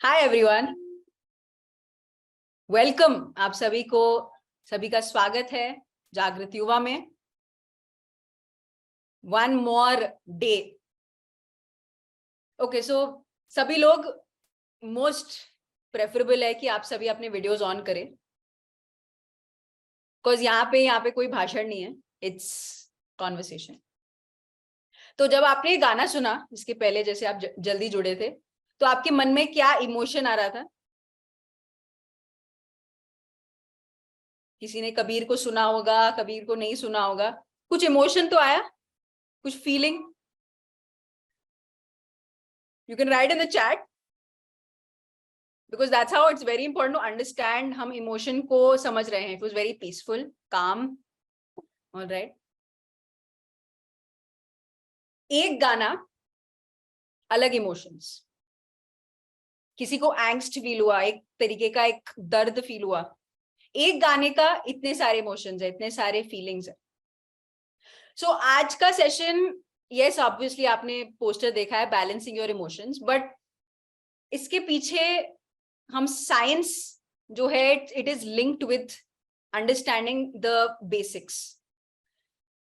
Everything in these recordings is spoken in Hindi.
Hi everyone, welcome. आप सभी का स्वागत है जागृत युवा में। One more day. ओके, सो सभी लोग, मोस्ट प्रेफरेबल है कि आप सभी अपने वीडियोस ऑन करें, बिकॉज यहाँ पे कोई भाषण नहीं है, इट्स कॉन्वर्सेशन। तो जब आपने ये गाना सुना, इसके पहले जैसे आप जल्दी जुड़े थे, तो आपके मन में क्या इमोशन आ रहा था? किसी ने कबीर को सुना होगा, कबीर को नहीं सुना होगा, कुछ इमोशन तो आया, कुछ feeling? You can write in the chat because that's how it's very important to understand हम emotion को समझ रहे हैं. It was very peaceful, calm. All right. एक गाना, अलग इमोशंस. किसी को एंग्स्ट फील हुआ, एक तरीके का एक दर्द फील हुआ. एक गाने का इतने सारे इमोशंस है, इतने सारे फीलिंग्स है. सो आज का सेशन, यस ऑब्वियसली आपने पोस्टर देखा है, बैलेंसिंग योर इमोशंस, बट इसके पीछे हम साइंस जो है, it is linked with understanding the basics.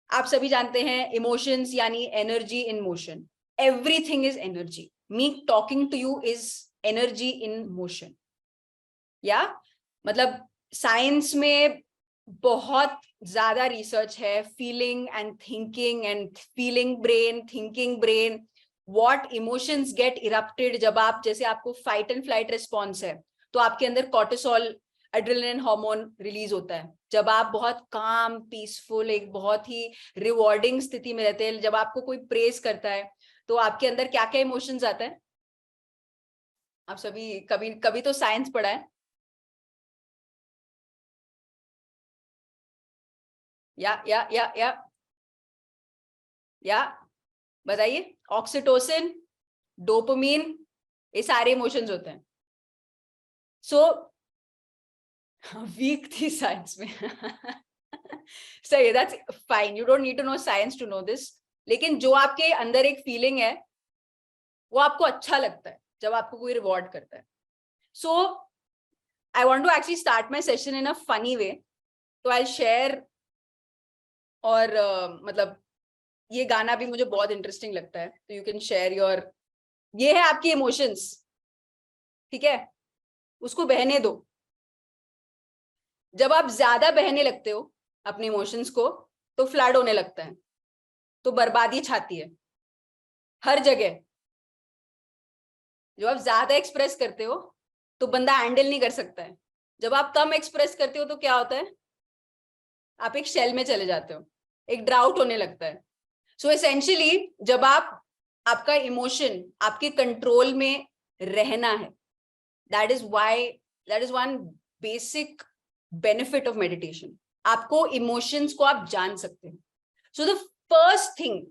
आप सभी जानते हैं इमोशंस यानी energy in motion. Everything is energy. Me talking to you is energy in motion. या मतलब साइंस में बहुत ज्यादा रिसर्च है, feeling and feeling brain, thinking brain, what emotions get erupted जब आप, जैसे आपको फाइट एंड फ्लाइट रिस्पॉन्स है, तो आपके अंदर कॉर्टिसोल, एड्रेनलिन हार्मोन रिलीज होता है. जब आप बहुत काम, पीसफुल, एक बहुत ही रिवॉर्डिंग स्थिति में रहते हैं, जब आपको कोई प्रेज करता है, तो आपके अंदर क्या क्या इमोशंस आता है? आप सभी कभी कभी तो साइंस पढ़ा है. या बताइए. ऑक्सीटोसिन, डोपामिन, ये सारे इमोशंस होते हैं. सो वीक थी साइंस में. सही, that's fine. You don't need to know science to know this. लेकिन जो आपके अंदर एक फीलिंग है, वो आपको अच्छा लगता है जब आपको कोई रिवॉर्ड करता है. So I want to actually start my session in a funny way. तो आई शेयर, और मतलब ये गाना भी मुझे बहुत इंटरेस्टिंग लगता है, तो यू कैन शेयर योर. ये है आपकी इमोशंस, ठीक है? उसको बहने दो. जब आप ज्यादा बहने लगते हो अपने इमोशंस को, तो फ्लड होने लगता है, तो बर्बादी छाती है हर जगह. जब आप ज्यादा एक्सप्रेस करते हो तो बंदा हैंडल नहीं कर सकता है. जब आप कम एक्सप्रेस करते हो तो क्या होता है? आप एक शेल में चले जाते हो, एक ड्राउट होने लगता है. सो एसेंशियली जब आपका इमोशन आपके कंट्रोल में रहना है, that is one basic benefit of meditation. आपको इमोशंस को आप जान सकते हैं. सो द फर्स्ट थिंग,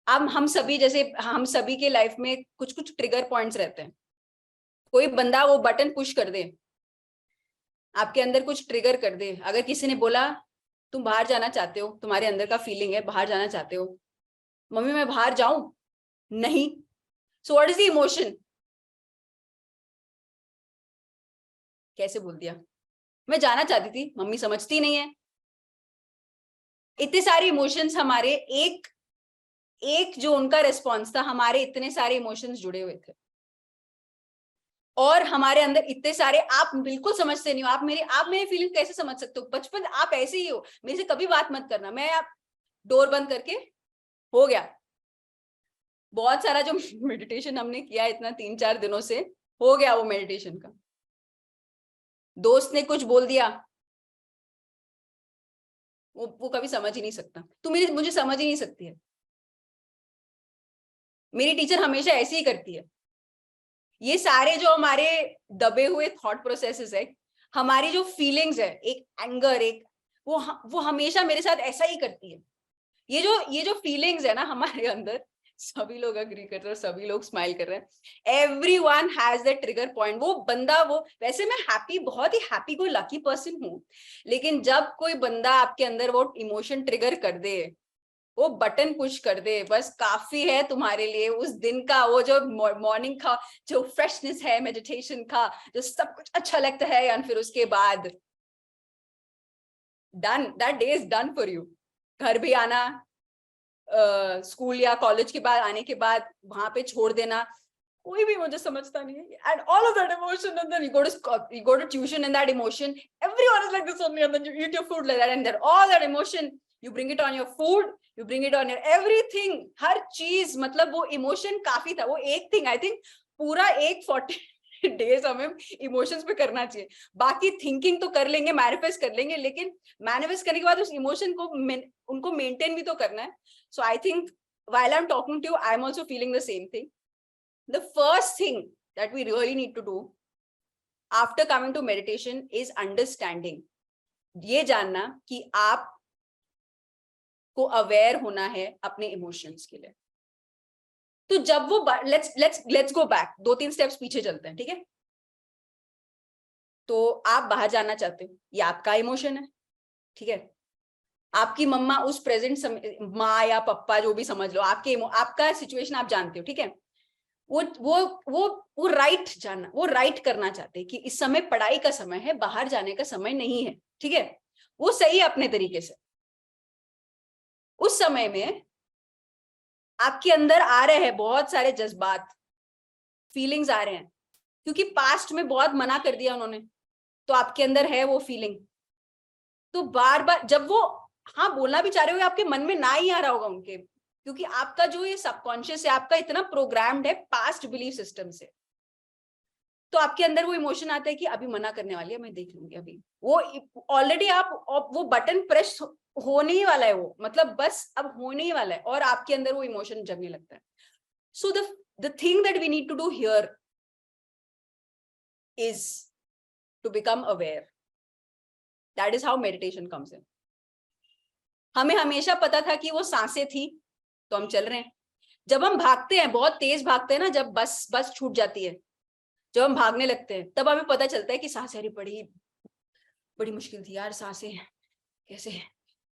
अब हम सभी, जैसे हम सभी के लाइफ में कुछ कुछ ट्रिगर पॉइंट्स रहते हैं. कोई बंदा वो बटन पुश कर दे, आपके अंदर कुछ ट्रिगर कर दे. अगर किसी ने बोला तुम बाहर जाना चाहते हो, तुम्हारे अंदर का फीलिंग है बाहर जाना चाहते हो, मम्मी मैं बाहर जाऊं? नहीं. So what is the emotion? कैसे बोल दिया? मैं जाना चाहती थी, मम्मी समझती नहीं है. इतने सारे इमोशंस हमारे, एक एक जो उनका रिस्पॉन्स था, हमारे इतने सारे इमोशंस जुड़े हुए थे. और हमारे अंदर इतने सारे, आप बिल्कुल समझते नहीं हो. आप मेरी फीलिंग कैसे समझ सकते हो? बचपन आप ऐसे ही हो, मेरे से कभी बात मत करना. मैं आप डोर बंद करके हो गया. बहुत सारा जो मेडिटेशन हमने किया इतना 3-4 दिनों से, हो गया वो मेडिटेशन का. दोस्त ने कुछ बोल दिया, वो कभी समझ ही नहीं सकता. तू मुझे समझ ही नहीं सकती है. मेरी टीचर हमेशा ऐसे ही करती है. ये सारे जो हमारे दबे हुए थॉट प्रोसेसेस है, हमारी जो फीलिंग्स है, एक एंगर, एक वो हमेशा मेरे साथ ऐसा ही करती है. ये जो फीलिंग्स है ना हमारे अंदर, सभी लोग अग्री कर रहे हैं, सभी लोग स्माइल कर रहे हैं. Everyone has that trigger point. वो बंदा, वो वैसे मैं हैप्पी, बहुत ही हैप्पी कोई लकी पर्सन हूँ, लेकिन जब कोई बंदा आपके अंदर वो इमोशन ट्रिगर कर दे, वो बटन पुश कर दे, बस काफी है तुम्हारे लिए उस दिन का वो जो मॉर्निंग का जो फ्रेशनेस है, मेडिटेशन का जो सब कुछ अच्छा लगता है, या फिर उसके बाद done, that day is done for you. घर भी आना, स्कूल या कॉलेज के बाद आने के बाद वहां पे छोड़ देना, कोई भी मुझे समझता नहीं है, and all of that emotion, and then you go to tuition and that emotion, everyone is like this only, and then you eat your food like that, and then all that emotion you bring it on your food, you bring it on your everything, हर चीज, मतलब वो इमोशन काफी था, वो एक थिंग आई थिंक पूरा एक 40 डेज हमें इमोशंस पे करना चाहिए। बाकी थिंकिंग तो कर लेंगे, मैनिफेस्ट कर लेंगे, लेकिन मैनिफेस्ट करने के बाद उस इमोशन को उनको मेंटेन भी तो करना है। So I think while I'm talking to you, I'm also feeling the same thing. The first thing that we really need to do after coming to meditation is understanding, ये जानना कि आप को अवेयर होना है अपने इमोशंस के लिए। तो जब वो let's go back, 2-3 स्टेप्स पीछे चलते हैं, ठीक है? तो आप बाहर जाना चाहते हो, ये आपका इमोशन है, ठीक है? आपकी मम्मा उस प्रेजेंट माँ या पप्पा जो भी समझ लो, आपका सिचुएशन आप जानते हो, ठीक है? वो राइट जानना, वो राइट करना चाहते हैं कि इस समय पढ़ाई का समय है, बाहर जाने का समय नहीं है, ठीक है? वो सही है अपने तरीके से। उस समय में आपके अंदर आ रहे हैं बहुत सारे जज्बात, फीलिंग्स आ रहे हैं, क्योंकि पास्ट में बहुत मना कर दिया उन्होंने, तो आपके अंदर है वो फीलिंग। तो बार बार जब वो हाँ बोलना भी चाह रहे हो, आपके मन में ना ही आ रहा होगा उनके, क्योंकि आपका जो ये सबकॉन्शियस है, आपका इतना प्रोग्राम्ड है पास्ट बिलीफ सिस्टम से, तो आपके अंदर वो इमोशन आता है कि अभी मना करने वाली है, मैं देख लूंगी अभी। वो ऑलरेडी आप वो बटन प्रेस होने ही वाला है, वो मतलब बस अब होने ही वाला है, और आपके अंदर वो इमोशन जगने लगता है। So the thing that we need to do here is to become aware. That is how meditation comes in. हमें हमेशा पता था कि वो सांसें थी, तो हम चल रहे हैं। जब हम भागते हैं, बहुत तेज भागते हैं ना, जब बस छूट जाती है, जब हम भागने लगते हैं, तब हमें पता चलता है कि सांसें, अरे बड़ी मुश्किल थी यार, सांसें कैसे।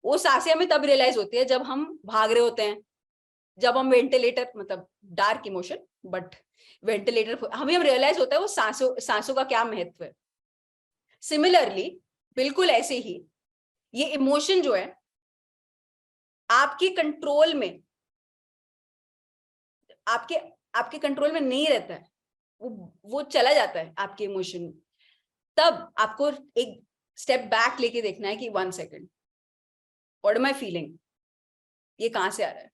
वो सांसें हमें तब रियलाइज होती है जब हम भाग रहे होते हैं, जब हम वेंटिलेटर, मतलब डार्क इमोशन, बट वेंटिलेटर हमें हम रियलाइज होता है वो सांसों का क्या महत्व है। सिमिलरली, बिल्कुल ऐसे ही ये इमोशन जो है आपके कंट्रोल में, आपके कंट्रोल में नहीं रहता है, वो चला जाता है आपके इमोशन। तब आपको एक स्टेप बैक लेके देखना है कि 1 second, what am I feeling, ये कहां से आ रहा है।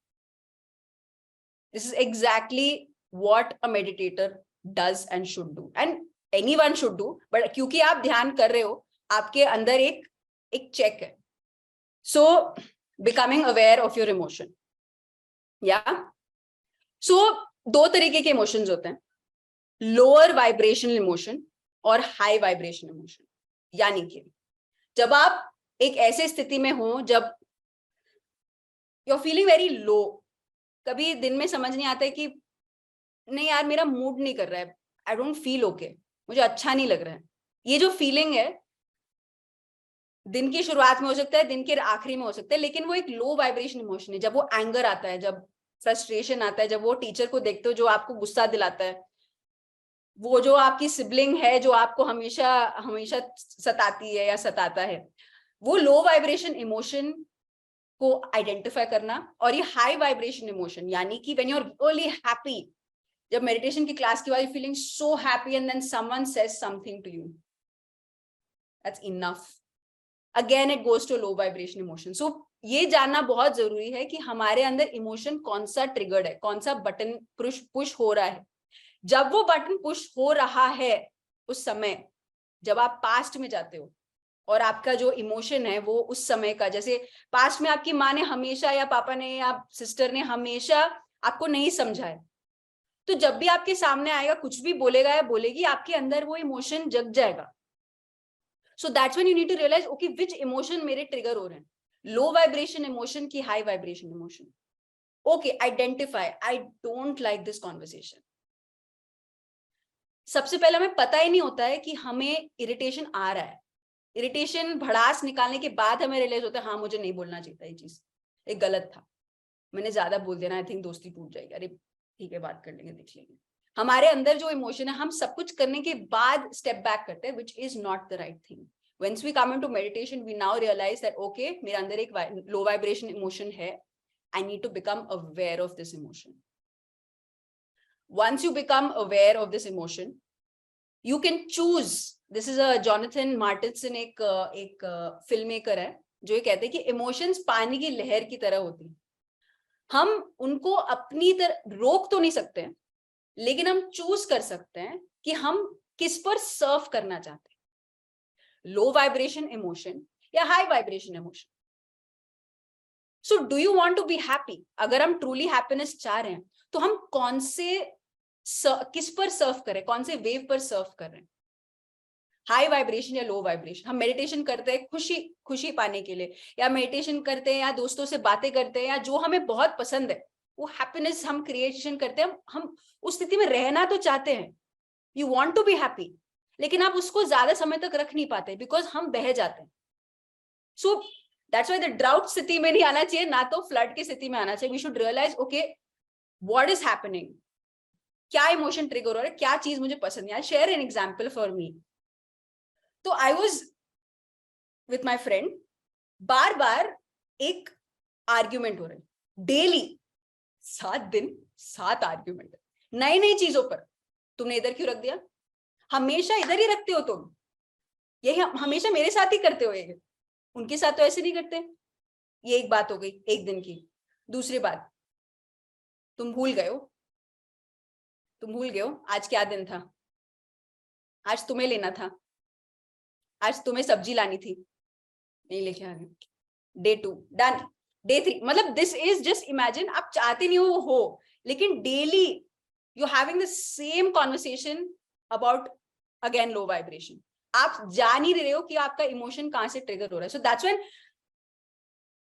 This is exactly what a meditator does and should do, and anyone should do, but क्योंकि आप ध्यान कर रहे हो, आपके अंदर एक चेक है। So becoming aware of your emotion, या सो 2 तरीके के इमोशंस होते हैं, लोअर वाइब्रेशनल इमोशन और हाई वाइब्रेशन इमोशन। यानी कि जब आप एक ऐसे स्थिति में हो जब you are feeling very low, कभी दिन में समझ नहीं आता है कि नहीं यार मेरा मूड नहीं कर रहा है, आई डोंट फील ओके, मुझे अच्छा नहीं लग रहा है। ये जो फीलिंग है दिन की शुरुआत में हो सकता है, दिन के आखिरी में हो सकता है, लेकिन वो एक लो वाइब्रेशन इमोशन है। जब वो एंगर आता है, जब फ्रस्ट्रेशन आता है, जब वो टीचर को देखते हो जो आपको गुस्सा दिलाता है, वो जो आपकी सिबलिंग है जो आपको हमेशा हमेशा सताती है या सताता है, वो लो वाइब्रेशन इमोशन को आइडेंटिफाई करना। और ये हाई वाइब्रेशन इमोशन, यानी कि when you are really happy, जब मेडिटेशन की क्लास के बाद feeling so happy and then someone says something to you, that's enough, again it goes to low vibration emotion. So ये जानना बहुत जरूरी है कि हमारे अंदर इमोशन कौन सा ट्रिगर्ड है, कौन सा बटन पुश हो रहा है। जब वो बटन पुश हो रहा है, उस समय जब आप पास्ट में जाते हो और आपका जो इमोशन है वो उस समय का, जैसे पास्ट में आपकी माँ ने हमेशा या पापा ने या सिस्टर ने हमेशा आपको नहीं समझा है, तो जब भी आपके सामने आएगा, कुछ भी बोलेगा या बोलेगी, आपके अंदर वो इमोशन जग जाएगा। So that's when you need to realise, okay which emotion मेरे ट्रिगर हो रहे हैं, लो वाइब्रेशन इमोशन की high vibration emotion. Okay, identify, I don't like this conversation. सबसे पहले हमें पता ही नहीं होता है कि हमें इरिटेशन आ रहा है। इरिटेशन भड़ास निकालने के बाद हमें रियलाइज होता है हाँ मुझे नहीं बोलना चाहिए था, ये चीज एक गलत था। मैंने ज्यादा बोल दिया ना, आई थिंक दोस्ती टूट जाएगी, अरे ठीक है बात कर लेंगे, देख लेंगे। हमारे अंदर जो इमोशन है, हम सब कुछ करने के बाद स्टेप बैक करते हैं, which is not the right thing. Once we come into meditation, we now realize that okay, मेरे अंदर एक low vibration emotion है, I need to become aware of this emotion. Once you become aware of this emotion, you can choose. This is a Jonathan Martinson, एक filmmaker है, जो ये कहते हैं कि इमोशंस पानी की लहर की तरह होती हैं। हम उनको अपनी तरह रोक तो नहीं सकते हैं, लेकिन हम चूज कर सकते हैं कि हम किस पर सर्व करना चाहते हैं, लो वाइब्रेशन इमोशन या high vibration emotion. So do you want to be happy? अगर हम ट्रूली हैप्पीनेस चाह रहे हैं तो हम कौन से किस पर सर्व करें, कौन से वेव पर सर्व कर रहे हैं, हाई वाइब्रेशन या लो वाइब्रेशन? हम मेडिटेशन करते हैं खुशी पाने के लिए, या मेडिटेशन करते हैं या दोस्तों से बातें करते हैं, या जो हमें बहुत पसंद है वो हैप्पीनेस हम क्रिएशन करते हैं। हम उस स्थिति में रहना तो चाहते हैं, you want to be happy, लेकिन आप उसको ज्यादा समय तक रख नहीं पाते बिकॉज हम बह जाते हैं। So that's why the drought स्थिति में नहीं आना चाहिए, ना तो फ्लड की स्थिति में आना चाहिए। We should realise okay what is happening, क्या इमोशन ट्रिगर हो रहा है, क्या चीज मुझे पसंद है। I share an example for me. तो I was with my friend, बार बार एक आर्ग्यूमेंट हो रहा है, डेली 7 दिन 7 आर्ग्यूमेंट, नई नई चीजों पर। तुमने इधर क्यों रख दिया, हमेशा इधर ही रखते हो तुम, यही हमेशा मेरे साथ ही करते हो, ये उनके साथ तो ऐसे नहीं करते। ये एक बात हो गई एक दिन की। दूसरी बात, तुम भूल गए हो आज क्या दिन था, आज तुम्हें लेना था, आज तुम्हें सब्जी लानी थी, नहीं लेके आ गए। डे 2 डन, डे 3, मतलब दिस इज जस्ट इमेजिन, आप चाहते नहीं हो, लेकिन daily you having the same conversation about again low vibration. आप जान ही रहे हो कि आपका इमोशन कहां से ट्रिगर हो रहा है। सो that's when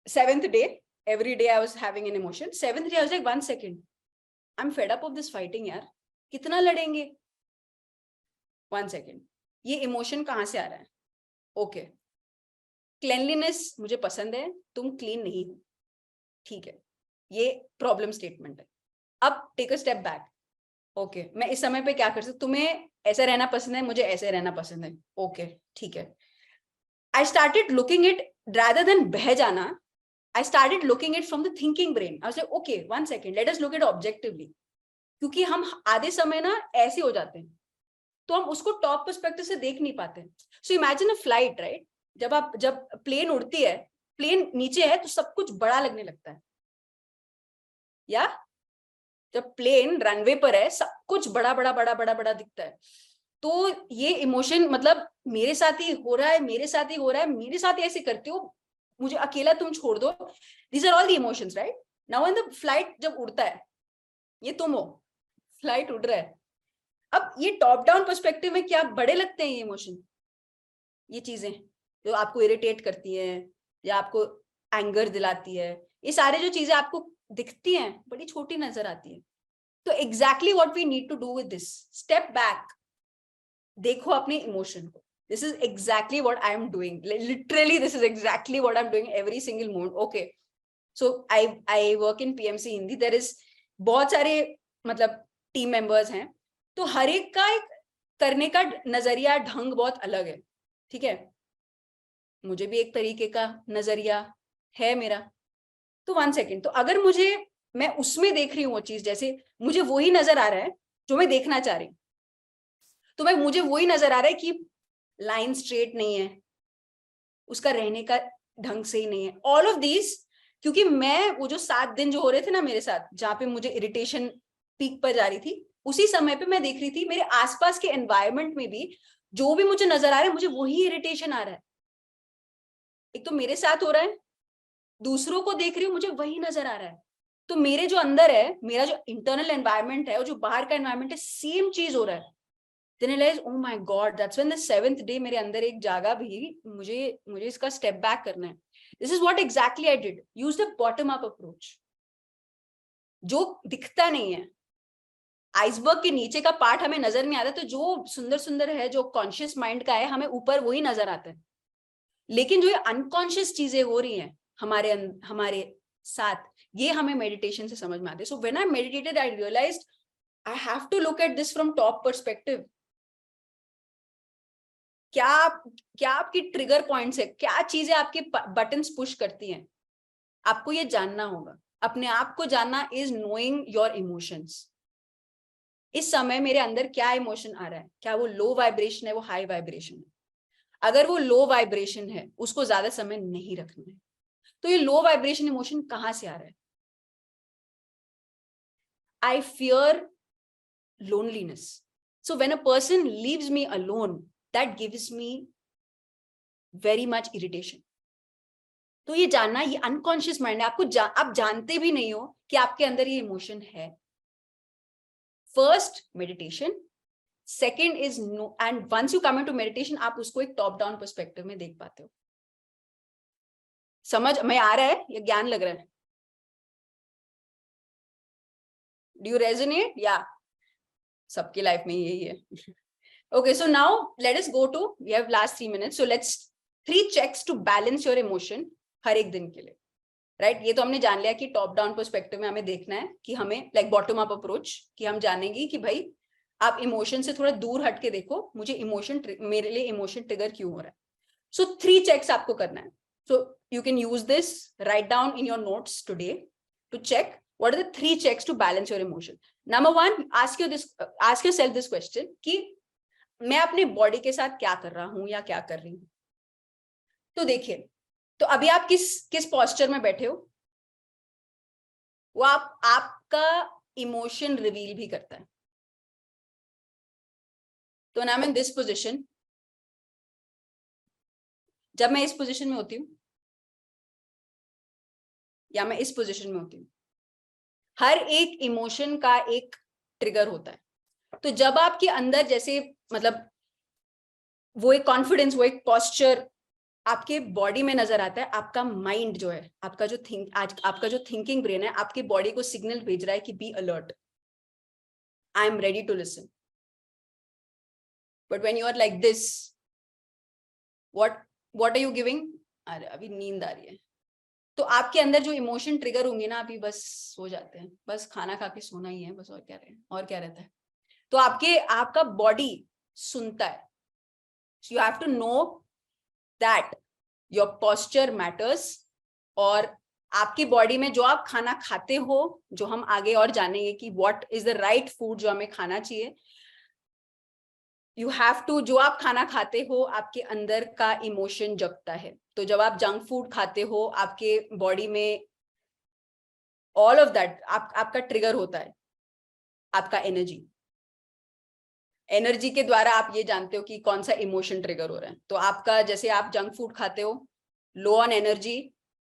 7th day, every day I was having an emotion. 7th day I was like 1 second, I'm fed up of this fighting यार, कितना लड़ेंगे। 1 second, ये इमोशन कहां से आ रहा है? ओके, क्लेनलीनेस मुझे पसंद है, तुम क्लीन नहीं हो, ठीक है, ये प्रॉब्लम स्टेटमेंट है। अब take a step back, okay मैं इस समय पे क्या कर सकती, तुम्हें ऐसा रहना पसंद है, मुझे ऐसे रहना पसंद है, ओके ठीक है। I started looking it rather than बह जाना, I started looking it from the thinking brain. I was like, okay, 1 second, let us look at objectively. क्योंकि हम आधे समय ना ऐसे हो जाते हैं, तो हम उसको टॉप पर्सपेक्टिव से देख नहीं पाते। So imagine a flight, right? जब प्लेन उड़ती है, प्लेन नीचे है तो सब कुछ बड़ा लगने लगता है, या जब प्लेन रनवे पर है सब कुछ बड़ा बड़ा बड़ा बड़ा बड़ा दिखता है। तो ये इमोशन मतलब मेरे साथ ही हो रहा है, मेरे साथ ही हो रहा है, मेरे साथ ऐसे करते हो, मुझे अकेला तुम छोड़ दो। These are all the emotions, right? Now when the flight जब उड़ता है, ये तुम हो, फ्लाइट उड़ रहा है। अब ये टॉप डाउन पर्सपेक्टिव में क्या बड़े लगते हैं ये इमोशन, ये चीजें जो आपको इरिटेट करती है या आपको एंगर दिलाती है, ये सारे जो चीजें आपको दिखती हैं बड़ी छोटी नजर आती है। तो exactly what we need to do with this, step back, देखो अपने इमोशन को। This is exactly what I am doing. Literally, this is exactly what I'm doing every single moment. Okay. So I work in PMC Hindi. There is बहुत सारे मतलब टीम मेंबर्स हैं, तो हर एक का एक करने का नजरिया ढंग बहुत अलग है, ठीक है। मुझे भी एक तरीके का नजरिया है मेरा। तो 1 सेकेंड, तो अगर मैं उसमें देख रही हूँ वो चीज, जैसे मुझे वही नजर आ रहा है जो मैं देखना चाह रही हूँ, तो मुझे वही नजर आ रहा है कि लाइन स्ट्रेट नहीं है, उसका रहने का ढंग से ही नहीं है, ऑल ऑफ दीज। क्योंकि मैं वो जो 7 दिन जो हो रहे थे ना मेरे साथ, जहां पे मुझे इरिटेशन पीक पर जा रही थी, उसी समय पे मैं देख रही थी मेरे आसपास के एनवायरनमेंट में भी जो भी मुझे नजर आ रहा है, मुझे वही इरिटेशन आ रहा है। एक तो मेरे साथ हो रहा है, दूसरों को देख रही हूँ, मुझे वही नजर आ रहा है। तो मेरे जो अंदर है, मेरा जो इंटरनल एनवायरनमेंट है और जो बाहर का एनवायरनमेंट है, सेम चीज हो रहा है। Then I realized, oh my God, that's when the 7th day मेरे अंदर एक जागा भी, मुझे इसका स्टेप बैक करना है। This is what exactly I did. Use the bottom up approach. जो दिखता नहीं है, आइसबर्ग के नीचे का पार्ट हमें नजर नहीं आता, तो जो सुंदर सुंदर है, जो कॉन्शियस माइंड का है, हमें ऊपर वही नजर आता है। लेकिन जो ये अनकॉन्शियस चीजें हो रही हैं हमारे साथ, ये हमें मेडिटेशन से समझ में आते हैं. So when I meditated I realised I have to look at this from top perspective. क्या आपकी ट्रिगर पॉइंट्स है, क्या चीजें आपके बटन्स पुश करती हैं, आपको ये जानना होगा. अपने आप को जानना इज नोइंग योर इमोशंस. इस समय मेरे अंदर क्या इमोशन आ रहा है, क्या वो लो वाइब्रेशन है, वो हाई वाइब्रेशन है. अगर वो लो वाइब्रेशन है उसको ज्यादा समय नहीं रखना है. तो ये लो वाइब्रेशन इमोशन कहां से आ रहा है? I fear loneliness. So when a person leaves me alone, that gives me very much irritation. तो ये जानना, ये अनकॉन्शियस माइंड है. आप जानते भी नहीं हो कि आपके अंदर ये इमोशन है. First meditation, second is no, and once you come into meditation आप उसको एक टॉप डाउन पर्सपेक्टिव में देख पाते हो. समझ में आ रहा है? ये ज्ञान लग रहा है? Do you resonate? या सबकी लाइफ में यही है. Okay, so now let us go to, we have last 3 minutes, so let's 3 checks to balance your emotion हर एक दिन के लिए. राइट, ये तो हमने जान लिया कि टॉप डाउन पर्सपेक्टिव में हमें देखना है कि हमें लाइक बॉटम अप अप्रोच, कि हम जानेंगे कि भाई आप इमोशन से थोड़ा दूर हट के देखो, मुझे इमोशन, मेरे लिए इमोशन ट्रिगर क्यों हो रहा है. सो 3 चेक्स आपको करना है. So you can use this, write down in your notes today to check what are the 3 checks to balance your emotion. Number 1, ask yourself this question कि मैं अपने बॉडी के साथ क्या कर रहा हूं या क्या कर रही हूं. तो देखिए, तो अभी आप किस पोस्चर में बैठे हो, वो आपका इमोशन रिवील भी करता है. तो ना मैं दिस पोजिशन, जब मैं इस पोजिशन में होती हूं या मैं इस पोजिशन में होती हूं, हर एक इमोशन का एक ट्रिगर होता है. तो जब आपके अंदर जैसे मतलब वो एक कॉन्फिडेंस, वो एक पोस्चर आपके बॉडी में नजर आता है, आपका माइंड जो है, आपका जो थिंकिंग ब्रेन है, आपकी बॉडी को सिग्नल भेज रहा है कि be alert, I am ready to listen. But when you are like this, what are you giving? अरे अभी नींद आ रही है. तो आपके अंदर जो इमोशन ट्रिगर होंगे ना, अभी बस सो जाते हैं, बस खाना खा के सोना ही है बस, और क्या रहता है. तो आपका बॉडी सुनता है. You have to know that your posture matters. और आपकी बॉडी में जो आप खाना खाते हो, जो हम आगे और जानेंगे कि what is the right food जो हमें खाना चाहिए, यू हैव टू, जो आप खाना खाते हो आपके अंदर का इमोशन जगता है. तो जब आप जंक फूड खाते हो, आपके बॉडी में ऑल ऑफ दैट आपका ट्रिगर होता है, आपका एनर्जी के द्वारा आप ये जानते हो कि कौन सा इमोशन ट्रिगर हो रहा है. तो आपका, जैसे आप जंक फूड खाते हो, लो ऑन एनर्जी,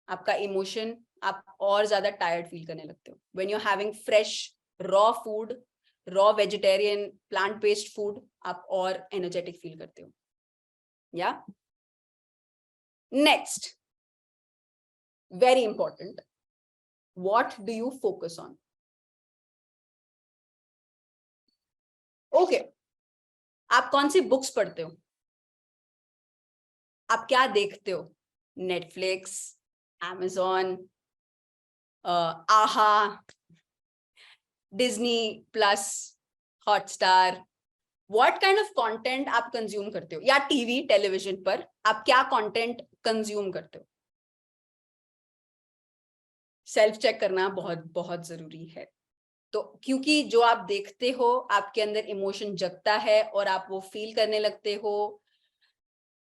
आपका इमोशन, आप और ज्यादा टायर्ड फील करने लगते हो. When you are having fresh raw food, raw vegetarian plant based food, आप और एनर्जेटिक फील करते हो. या next, very important, what do you focus on? Okay, आप कौन सी बुक्स पढ़ते हो, आप क्या देखते हो? नेटफ्लिक्स, Amazon, आहा, Disney plus, Hotstar, what kind of content आप कंज्यूम करते हो? या टीवी टेलीविजन पर आप क्या कंटेंट कंज्यूम करते हो? सेल्फ चेक करना बहुत बहुत जरूरी है. तो क्योंकि जो आप देखते हो, आपके अंदर इमोशन जगता है और आप वो फील करने लगते हो.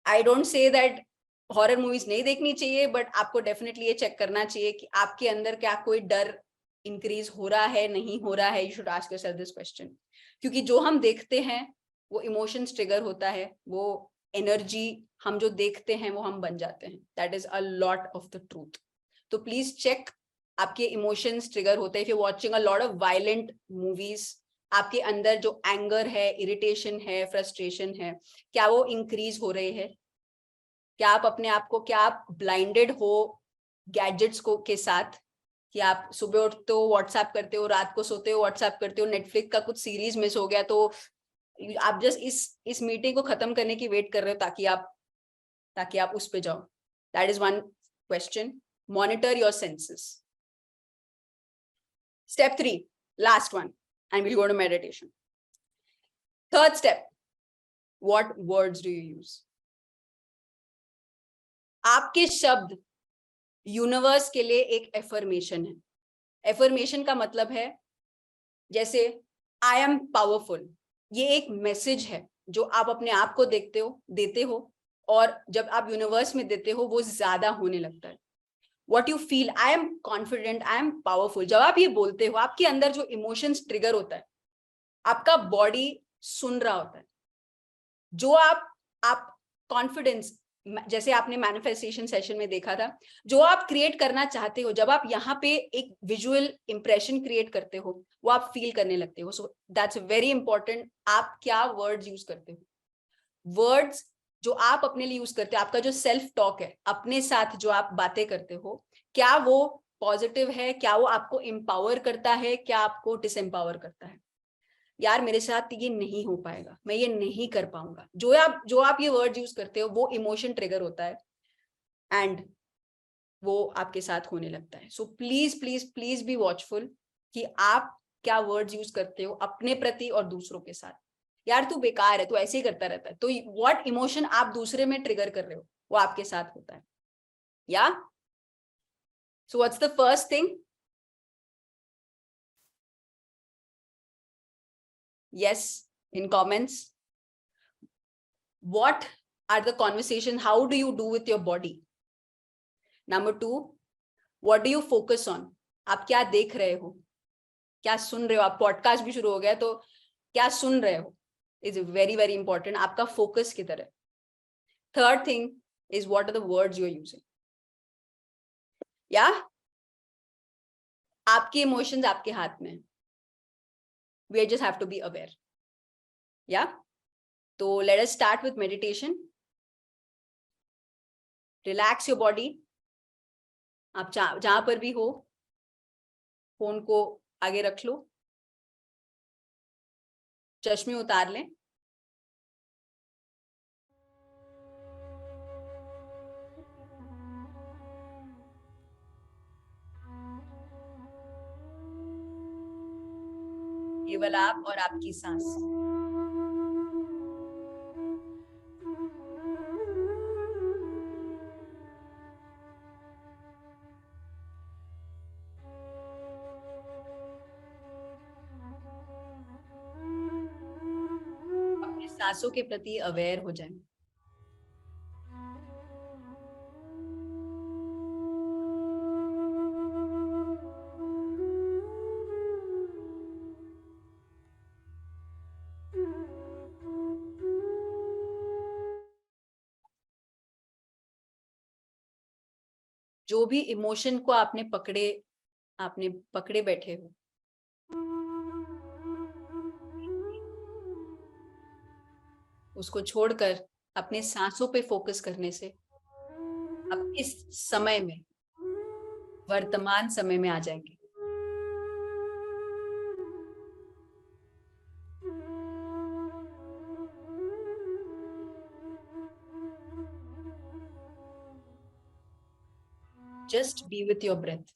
I don't say that horror movies नहीं देखनी चाहिए, बट आपको डेफिनेटली ये चेक करना चाहिए कि आपके अंदर क्या कोई डर इंक्रीज हो रहा है, नहीं हो रहा है. You should ask yourself this question. क्योंकि जो हम देखते हैं वो इमोशंस ट्रिगर होता है, वो एनर्जी हम जो देखते हैं वो हम बन जाते हैं. That is a lot of the truth. तो प्लीज चेक, आपके इमोशंस ट्रिगर होते हैं. If you watching a lot of violent movies, आपके अंदर जो एंगर है, इरिटेशन है, फ्रस्ट्रेशन है, क्या वो इंक्रीज हो रहे हैं? क्या आप अपने आप को, क्या आप ब्लाइंडेड हो गैजेट्स को के साथ, कि आप सुबह उठते हो व्हाट्सएप करते हो, रात को सोते हो व्हाट्सएप करते हो, नेटफ्लिक्स का कुछ सीरीज मिस हो गया तो आप जस्ट इस मीटिंग को खत्म करने की वेट कर रहे हो ताकि आप उस पे जाओ. That is one question. Monitor your senses. Step 3, last one, and we'll go to meditation. Third step, what words do you use? आपके शब्द यूनिवर्स के लिए एक एफर्मेशन है. एफर्मेशन का मतलब है जैसे आई एम पावरफुल, ये एक मैसेज है जो आप अपने आप को देते हो और जब आप यूनिवर्स में देते हो वो ज्यादा होने लगता है. What you feel, I am confident, I am powerful. जब आप ये बोलते हो आपके अंदर जो इमोशंस ट्रिगर होता है, आपका बॉडी सुन रहा होता है. जो आप कॉन्फिडेंस, जैसे आपने मैनिफेस्टेशन सेशन में देखा था, जो आप क्रिएट करना चाहते हो, जब आप यहाँ पे एक विजुअल इंप्रेशन क्रिएट करते हो वो आप फील करने लगते हो. So that's very important. आप क्या वर्ड्स यूज करते हो, वर्ड्स जो आप अपने लिए यूज करते हो, आपका जो सेल्फ टॉक है, अपने साथ जो आप बातें करते हो, क्या वो पॉजिटिव है, क्या वो आपको एम्पावर करता है, क्या आपको डिसएम्पावर करता है. यार मेरे साथ ये नहीं हो पाएगा, मैं ये नहीं कर पाऊंगा, जो आप ये वर्ड यूज करते हो वो इमोशन ट्रिगर होता है एंड वो आपके साथ होने लगता है. So please please please be watchful कि आप क्या वर्ड्स यूज करते हो अपने प्रति और दूसरों के साथ. यार तू बेकार है, तू ऐसे ही करता रहता है, तो व्हाट इमोशन आप दूसरे में ट्रिगर कर रहे हो वो आपके साथ होता है. या so what's the first thing? Yes, in comments. What are the conversations? How do you do with your body? Number 2, what do you focus on? आप क्या देख रहे हो, क्या सुन रहे हो? आप पॉडकास्ट भी शुरू हो गया तो क्या सुन रहे हो इज वेरी वेरी इंपॉर्टेंट. आपका फोकस किधर है? Third thing is what are the words you are using. या आपके इमोशंस आपके हाथ में, we just have to be aware. Yeah, so let us start with meditation. Relax your body. आप जहां पर भी हो फोन को आगे रख लो, चश्मे उतार लें. केवल आप और आपकी सांस. अपने सांसों के प्रति अवेयर हो जाएं. जो भी इमोशन को आपने पकड़े बैठे हो, उसको छोड़कर अपने सांसों पे फोकस करने से आप इस समय में, वर्तमान समय में आ जाएंगे. Just be with your breath.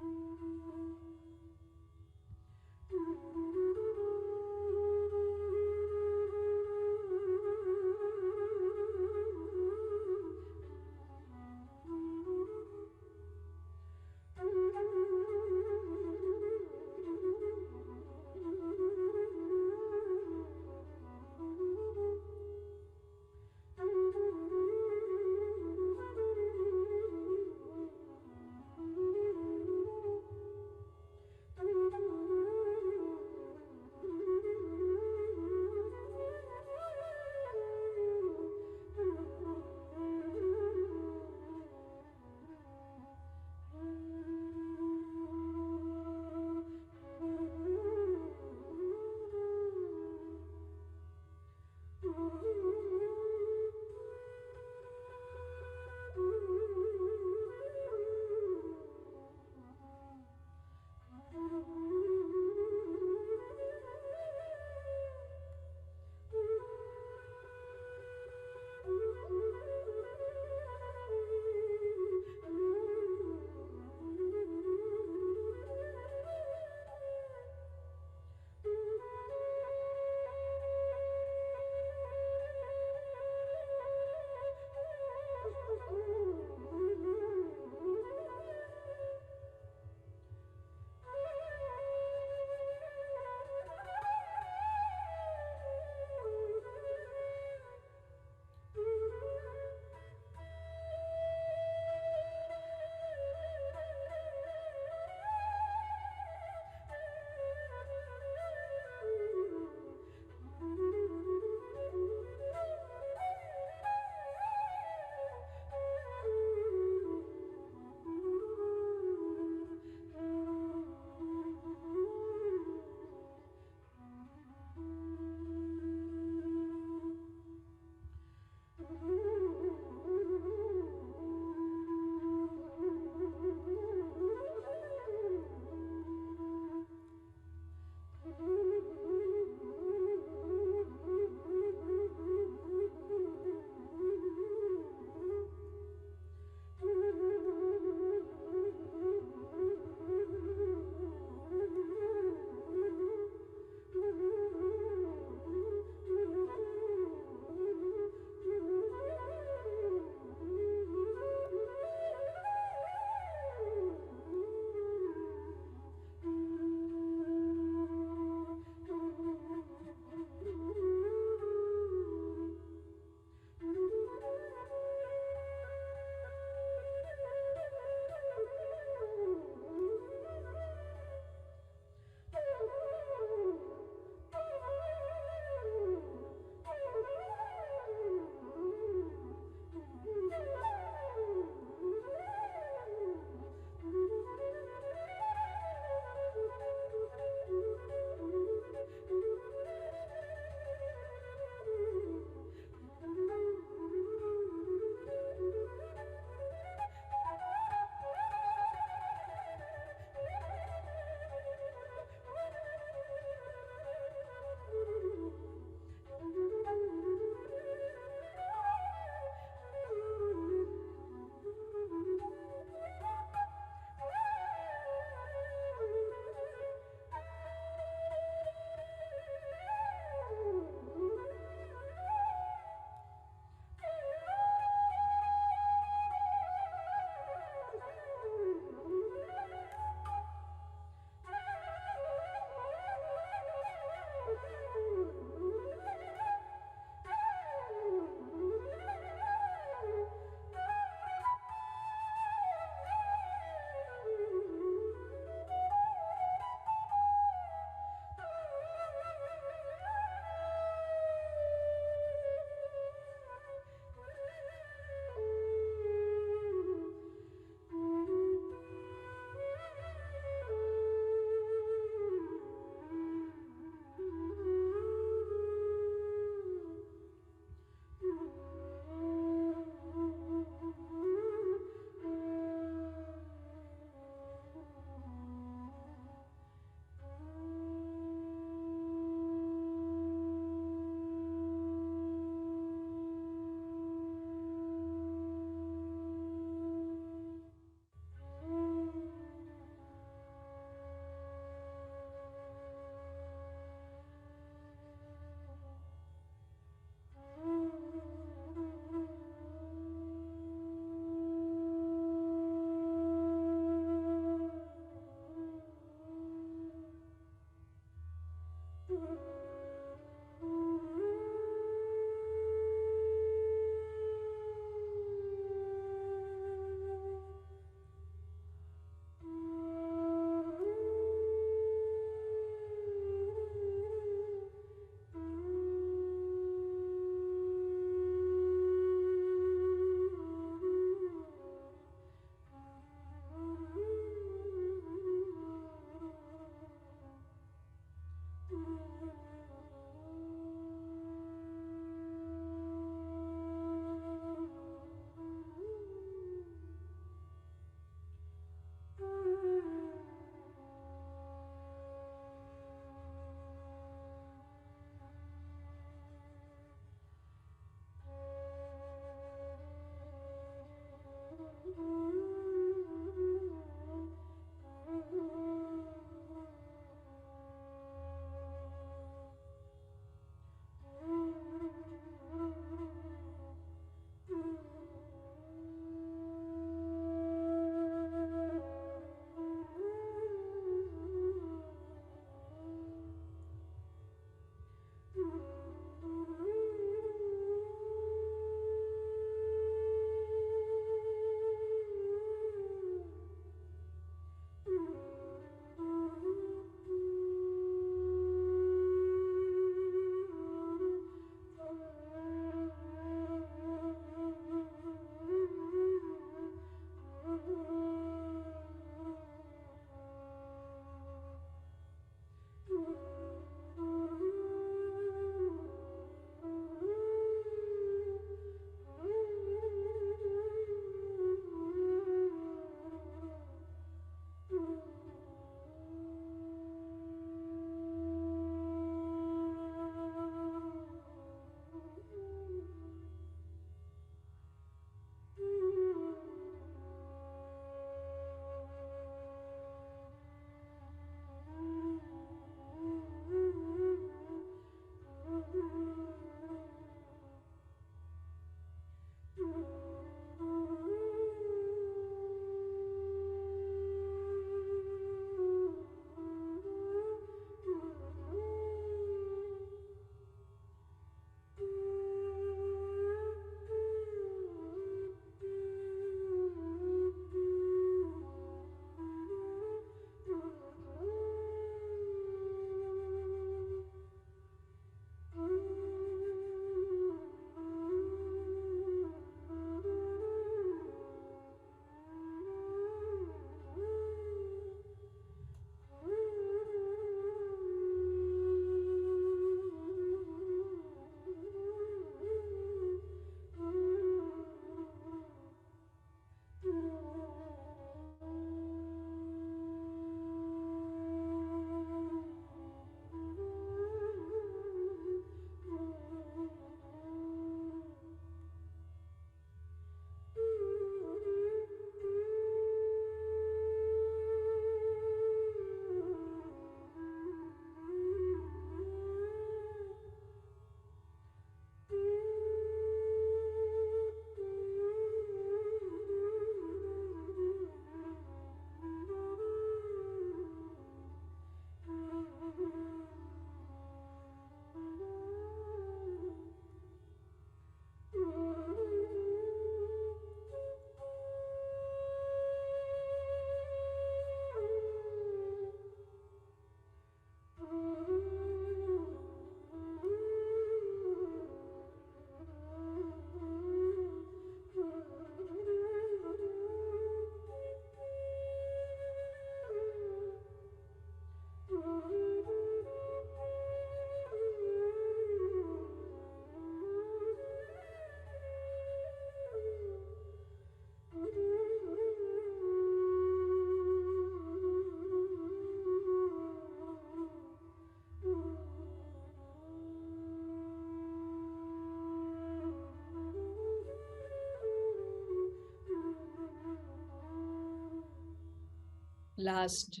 Last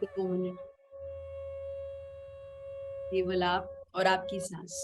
2 minute, केवल आप और आपकी सांस।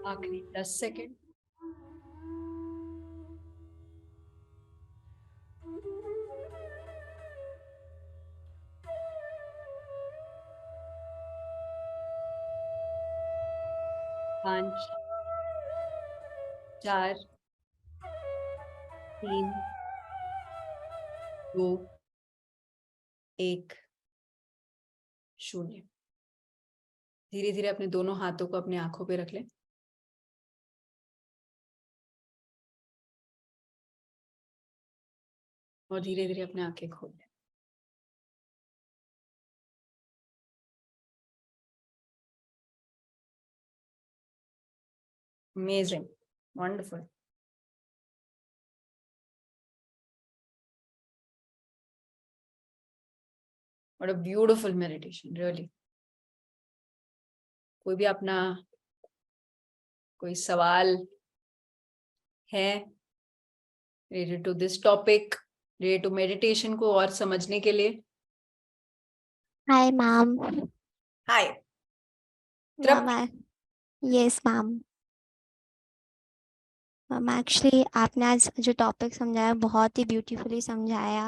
आखिरी 10 सेकेंड। पांच, 4, 3, 2, 1, 0। धीरे धीरे अपने दोनों हाथों को अपने आंखों पे रख लें। और धीरे धीरे अपने आंखें खोल लें। Amazing, wonderful. What a beautiful meditation, really. कोई भी अपना कोई सवाल है related to this topic, related to meditation को और समझने के लिए? Hi, ma'am. Hi. Yes, ma'am. Ma'am actually आपने आज जो टॉपिक समझाया बहुत ही ब्यूटीफुली समझाया।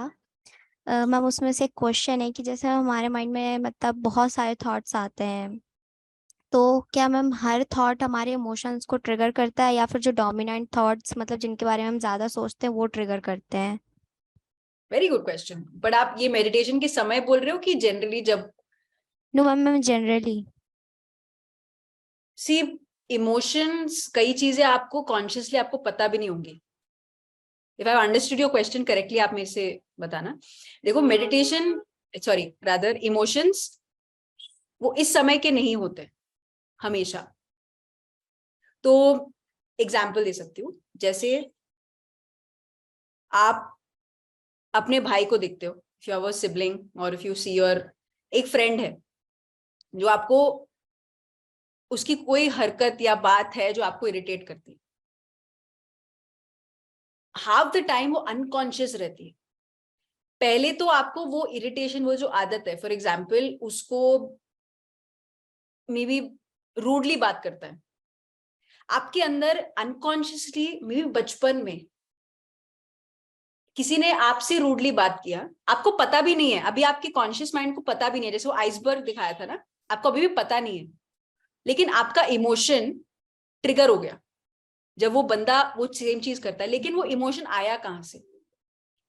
मैम उसमें से एक क्वेश्चन है कि जैसे हमारे माइंड में मतलब बहुत सारे थॉट्स आते हैं, तो क्या मैम हर थॉट हमारे इमोशंस को ट्रिगर करता है या फिर जो डोमिनेंट थॉट्स मतलब जिनके बारे में हम ज़्यादा सोचते हैं वो ट्रिगर करते हैं? Very good question. बट आप ये मेडिटेशन के समय बोल रहे हो कि जनरली जब? No ma'am, generally. See, emotions कई चीजें आपको कॉन्शियसली आपको पता भी नहीं होंगी। If I understood your question correctly, आप मेरे से बताना। देखो, मेडिटेशन, सॉरी रादर इमोशंस, वो इस समय के नहीं होते हमेशा। तो एग्जाम्पल दे सकती हूँ, जैसे आप अपने भाई को देखते हो, if you have a sibling और इफ यू सी योर, एक फ्रेंड है जो आपको, उसकी कोई हरकत या बात है जो आपको इरिटेट करती है, हाफ द टाइम वो अनकॉन्शियस रहती है। पहले तो आपको वो इरिटेशन, वो जो आदत है, फॉर एग्जाम्पल उसको मे बी रूडली बात करता है, आपके अंदर अनकॉन्शियसली मे बी बचपन में किसी ने आपसे रूडली बात किया, आपको पता भी नहीं है, अभी आपके कॉन्शियस माइंड को पता भी नहीं है, जैसे वो आइसबर्ग दिखाया था ना, आपको अभी भी पता नहीं है, लेकिन आपका इमोशन ट्रिगर हो गया जब वो बंदा वो सेम चीज करता है। लेकिन वो इमोशन आया कहां से,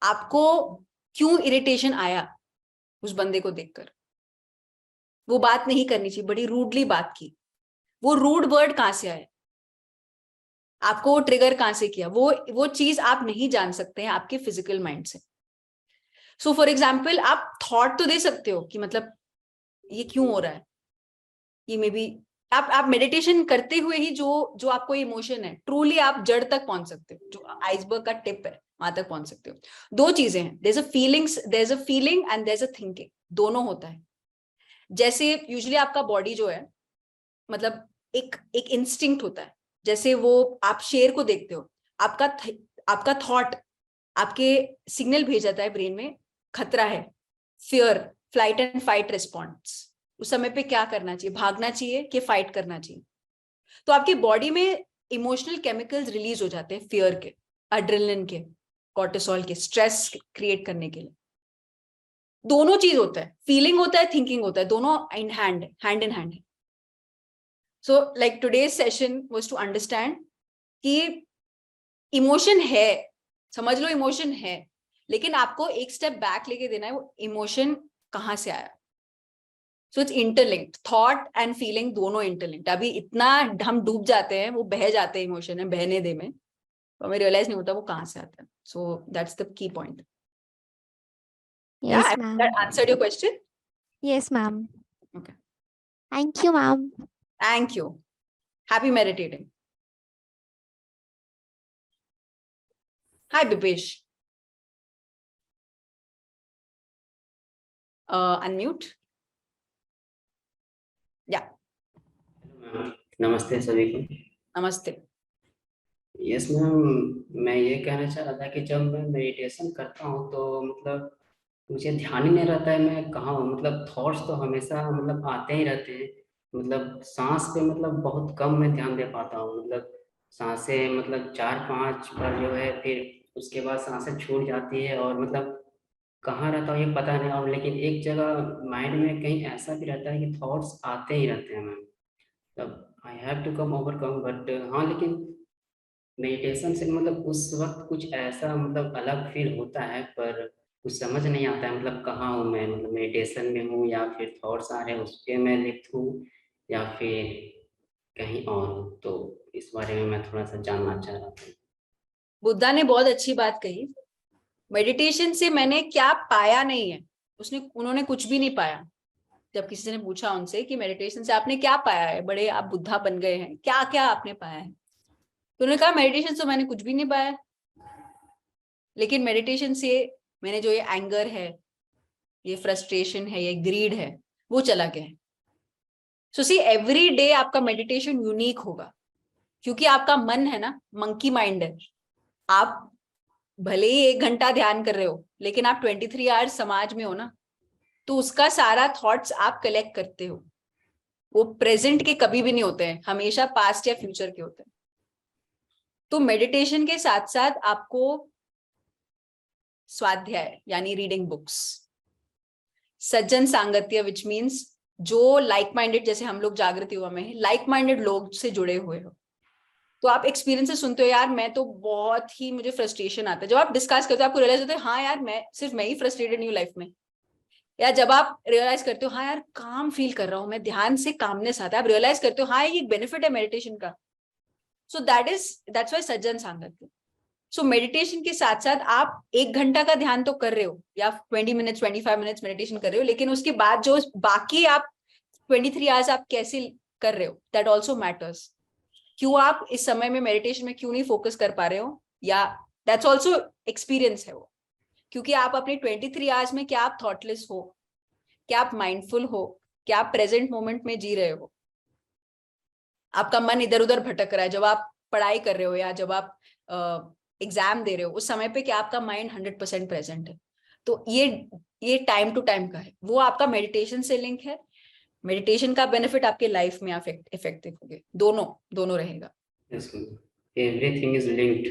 आपको क्यों इरिटेशन आया उस बंदे को देखकर? वो बात नहीं करनी चाहिए, बड़ी रूडली बात की, वो रूड वर्ड कहां से आया, आपको वो ट्रिगर कहां से किया, वो चीज आप नहीं जान सकते हैं आपके फिजिकल माइंड से। सो फॉर एग्जाम्पल आप थॉट तो दे सकते हो कि मतलब ये क्यों हो रहा है, ये मे बी आप मेडिटेशन करते हुए ही जो आपको इमोशन है, ट्रूली आप जड़ तक पहुंच सकते हो, जो आइसबर्ग का टिप है वहां तक पहुंच सकते हो। दो चीजें हैं, there is a feeling and there is a thinking, दोनों होता है। जैसे यूजुअली आपका बॉडी जो है, मतलब एक इंस्टिंक्ट होता है, जैसे वो आप शेर को देखते हो, आपका थॉट आपके सिग्नल भेज जाता है ब्रेन में, खतरा है, fear, flight and fight response, उस समय पे क्या करना चाहिए, भागना चाहिए कि फाइट करना चाहिए। तो आपकी बॉडी में इमोशनल केमिकल्स रिलीज हो जाते हैं, फियर के, एड्रेनलिन के, कॉर्टिसोल के, स्ट्रेस क्रिएट करने के लिए। दोनों चीज होता है, फीलिंग होता है, थिंकिंग होता है, दोनों इन हैंड इन हैंड है। So like today's session was to understand कि इमोशन है, समझ लो इमोशन है, लेकिन आपको एक स्टेप बैक लेके देना है, वो इमोशन कहाँ से आया। So it's interlinked, thought and feeling दोनों इंटरलिंक्ड। अभी इतना हम डूब जाते हैं, वो बह जाते हैं इमोशन में, बहने दे में, तो हमें रियलाइज नहीं होता वो कहाँ से आता है। So that's the key point. Yes, Yeah, ma'am. that answered your question. Yes, ma'am. Okay. Thank you, ma'am. Thank you. Happy meditating. Hi, Bipesh. Unmute. Yeah. नमस्ते सभी को। नमस्ते। यस मैम, मैं ये कहना चाह रहा था कि जब मैं मेडिटेशन करता हूँ तो मतलब मुझे ध्यान ही नहीं रहता है मैं कहाँ हूँ। मतलब थॉट्स तो हमेशा मतलब आते ही रहते हैं। मतलब सांस पे मतलब बहुत कम मैं ध्यान दे पाता हूँ। मतलब सांसें मतलब 4-5 बार जो है, फिर उसके बाद सांसें छूट जाती है और मतलब कहाँ रहता हूँ ये पता नहीं। और लेकिन एक जगह माइंड में कहीं ऐसा भी रहता है कि थॉट्स आते ही रहते हैं मैम। तब I have to come overcome, but हाँ, लेकिन मेडिटेशन से मतलब उस वक्त कुछ ऐसा मतलब अलग फील होता है, पर कुछ समझ नहीं आता है मतलब कहाँ हूँ मैं। मतलब मेडिटेशन में हूँ या फिर थॉट्स आ रहे हैं उस पे मैं लिप्त हूँ या फिर कहीं और हूँ। तो इस बारे में मैं थोड़ा सा जानना चाह रहा था। बुद्धा ने बहुत अच्छी बात कही, मेडिटेशन से मैंने क्या पाया नहीं है। उन्होंने कुछ भी नहीं पाया। जब किसी ने पूछा उनसे कि मेडिटेशन से आपने क्या पाया है, बड़े आप बुद्धा बन गए हैं, क्या क्या आपने पाया है, तो उन्होंने कहा मेडिटेशन से मैंने कुछ भी नहीं पाया, लेकिन मेडिटेशन से मैंने जो ये एंगर है, ये फ्रस्ट्रेशन है, ये ग्रीड है, वो चला गया है। सो सी एवरी डे आपका मेडिटेशन यूनिक होगा, क्योंकि आपका मन है ना, मंकी माइंड है। आप भले ही 1 घंटा ध्यान कर रहे हो, लेकिन आप 23 आवर्स समाज में हो ना, तो उसका सारा थॉट्स आप कलेक्ट करते हो। वो प्रेजेंट के कभी भी नहीं होते हैं, हमेशा पास्ट या फ्यूचर के होते हैं। तो मेडिटेशन के साथ साथ आपको स्वाध्याय यानी reading books, Sajjan सांगत्य which means जो लाइक माइंडेड, जैसे हम लोग जागृति युवा में लाइक माइंडेड लोग से जुड़े हुए हो, तो आप एक्सपीरियंसेस सुनते हो, यार मैं तो बहुत ही, मुझे फ्रस्ट्रेशन आता है। जब आप डिस्कस करते हो आपको रियलाइज होता है हाँ यार मैं सिर्फ मैं ही फ्रस्ट्रेटेड नहीं हूँ लाइफ में। या जब आप रियलाइज करते हो हाँ यार काम फील कर रहा हूँ मैं, ध्यान से कामनेस आता है, आप रियलाइज करते हो हाँ ये एक बेनिफिट है मेडिटेशन का। So that's why Sajjan सांगत्य। So meditation के साथ साथ आप 1 घंटा का ध्यान तो कर रहे हो या 20 मिनट्स 25 मिनट्स मेडिटेशन कर रहे हो, लेकिन उसके बाद जो बाकी आप 23 आवर्स आप कैसे कर रहे हो, दैट ऑल्सो मैटर्स। क्यों आप इस समय में मेडिटेशन में क्यों नहीं फोकस कर पा रहे हो, या दैट्स ऑल्सो एक्सपीरियंस है वो। क्योंकि आप अपने 23 आवर्स में क्या आप थॉटलेस हो, क्या आप माइंडफुल हो, क्या आप प्रेजेंट मोमेंट में जी रहे हो, आपका मन इधर उधर भटक रहा है जब आप पढ़ाई कर रहे हो या जब आप एग्जाम दे रहे हो, उस समय पे क्या आपका माइंड 100% प्रेजेंट है। तो ये टाइम टू टाइम का है, वो आपका मेडिटेशन से लिंक है। मेडिटेशन का बेनिफिट आपके लाइफ में आप इफेक्टिव होगे, दोनों रहेगा। Everything is linked.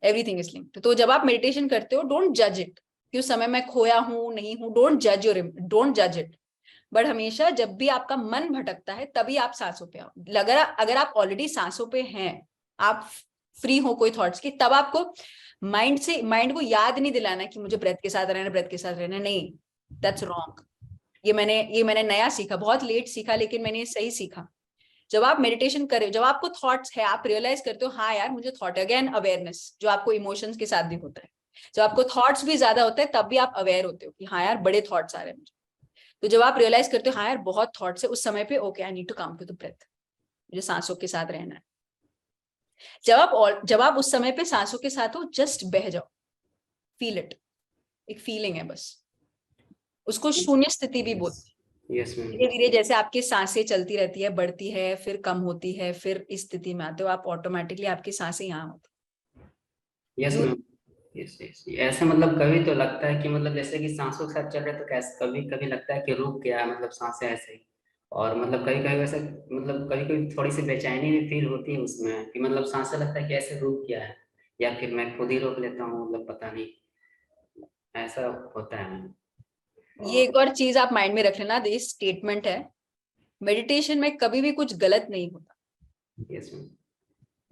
Everything is linked. तो जब आप मेडिटेशन करते हो, डोंट जज इट कि उस समय मैं खोया हूं नहीं हूं, डोंट जज इट। बट हमेशा जब भी आपका मन भटकता है तभी आप सांसों पे आओ। अगर आप ऑलरेडी सांसों पे हैं, आप फ्री हो कोई थॉट्स की, तब आपको माइंड को याद नहीं दिलाना कि मुझे ब्रेथ के साथ रहना, नहीं, दैट्स रॉन्ग। ये मैंने नया सीखा, बहुत लेट सीखा, लेकिन मैंने ये सही सीखा। जब आप मेडिटेशन कर रहे हो, जब आपको थॉट्स है, आप रियलाइज करते हो हाँ यार मुझे थॉट है, अगेन अवेयरनेस, जो आपको इमोशंस के साथ भी होता है। जब आपको थॉट्स भी ज्यादा होता है तब भी आप अवेयर होते हो कि हाँ यार बड़े थॉट्स आ रहे हैं मुझे। तो जब आप रियलाइज करते हो हाँ यार बहुत थॉट्स है, उस समय पे ओके आई नीड टू काम टू द ब्रेथ, मुझे सांसों के साथ रहना है। जब आप उस समय पे सांसों के साथ हो, जस्ट बह जाओ, फील इट, एक फीलिंग है बस, उसको शून्य स्थिति भी बोलते हैं। Yes ma'am. धीरे धीरे जैसे आपकी सांसें चलती रहती है, बढ़ती है, फिर कम होती है, फिर इस स्थिति में आते हो आप, ऑटोमेटिकली आपकी सांसें यहाँ होती यस है। मैम। ऐसे मतलब कभी तो लगता है कि मतलब जैसे कि सांसों के साथ चल रहे तो कैसे कभी कभी लगता है कि रुक गया, मतलब सांसें ऐसे ही। और मतलब कभी कभी वैसे मतलब कभी कभी थोड़ी सी बेचैनी भी फील होती है उसमें कि मतलब सांसें लगता है कि ऐसे रुक गया है, या फिर मैं खुद ही रोक लेता हूँ, मतलब पता नहीं, ऐसा होता है। ये और एक और चीज आप माइंड में रख लेना, दिस स्टेटमेंट है, मेडिटेशन में कभी भी कुछ गलत नहीं होता, yes ma'am.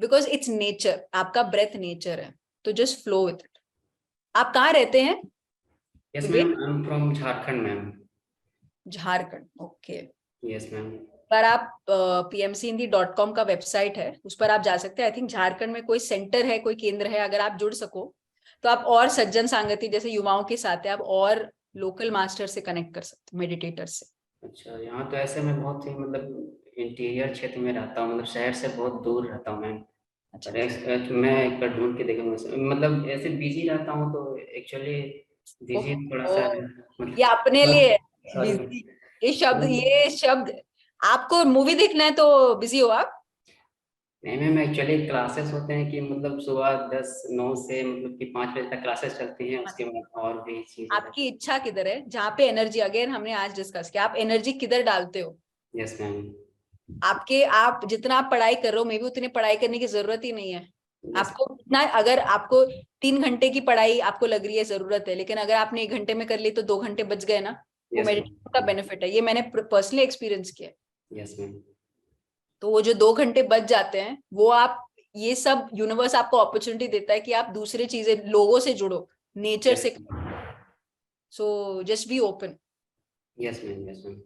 Because it's nature, आपका ब्रेथ नेचर है, तो जस्ट फ्लो विथ इट। आप कहाँ रहते हैं yes ma'am, Vivek? I am from Jharkhand ma'am. Jharkhand, okay. Yes ma'am. पर आप pmchindy.com का वेबसाइट है, उस पर आप जा सकते हैं। आई थिंक झारखंड में कोई सेंटर है, कोई केंद्र है, अगर आप जुड़ सको तो आप और सज्जन सांगति जैसे युवाओं के साथ है, आप और लोकल मास्टर से कनेक्ट कर सकते, मेडिटेटर से। अच्छा, यहाँ तो ऐसे में बहुत ही मतलब इंटीरियर क्षेत्र में रहता हूँ, मतलब शहर से बहुत दूर रहता हूँ मैं। अच्छा, और मैं एक बार ढूंढ के देखूंगा, मतलब ऐसे बिजी रहता हूँ तो एक्चुअली बिजी थोड़ा सा ओहो, ये मतलब अपने लिए सॉरी। बिजी, ये शब्द आपको मूवी देखना है तो बिजी हो आप? नहीं मैम, एक्चुअली क्लासेस होते हैं कि मतलब सुबह 10-9 से मतलब कि 5 बजे तक क्लासेस चलती हैं, उसके बाद और भी चीजें आपकी इच्छा किधर है, जहाँ पे एनर्जी, अगेन हमने आज डिस्कस किया, आप एनर्जी किधर डालते हो? Yes ma'am. आप जितना आप पढ़ाई कर रहे हो, मे भी उतनी पढ़ाई करने की जरूरत ही नहीं है यस। आपको इतना। अगर आपको 3 घंटे की पढ़ाई आपको लग रही है जरूरत है, लेकिन अगर आपने 1 घंटे में कर ली तो 2 घंटे बच गए ना। वो यस मेडिटेशन का मैम। बेनिफिट है, ये मैंने पर्सनली एक्सपीरियंस किया है। Yes ma'am. तो वो जो 2 घंटे बच जाते हैं, वो आप, ये सब यूनिवर्स आपको अपॉर्चुनिटी देता है कि आप दूसरी चीजें, लोगों से जुड़ो, नेचर यस। से। So just be open. Yes ma'am. Yes ma'am.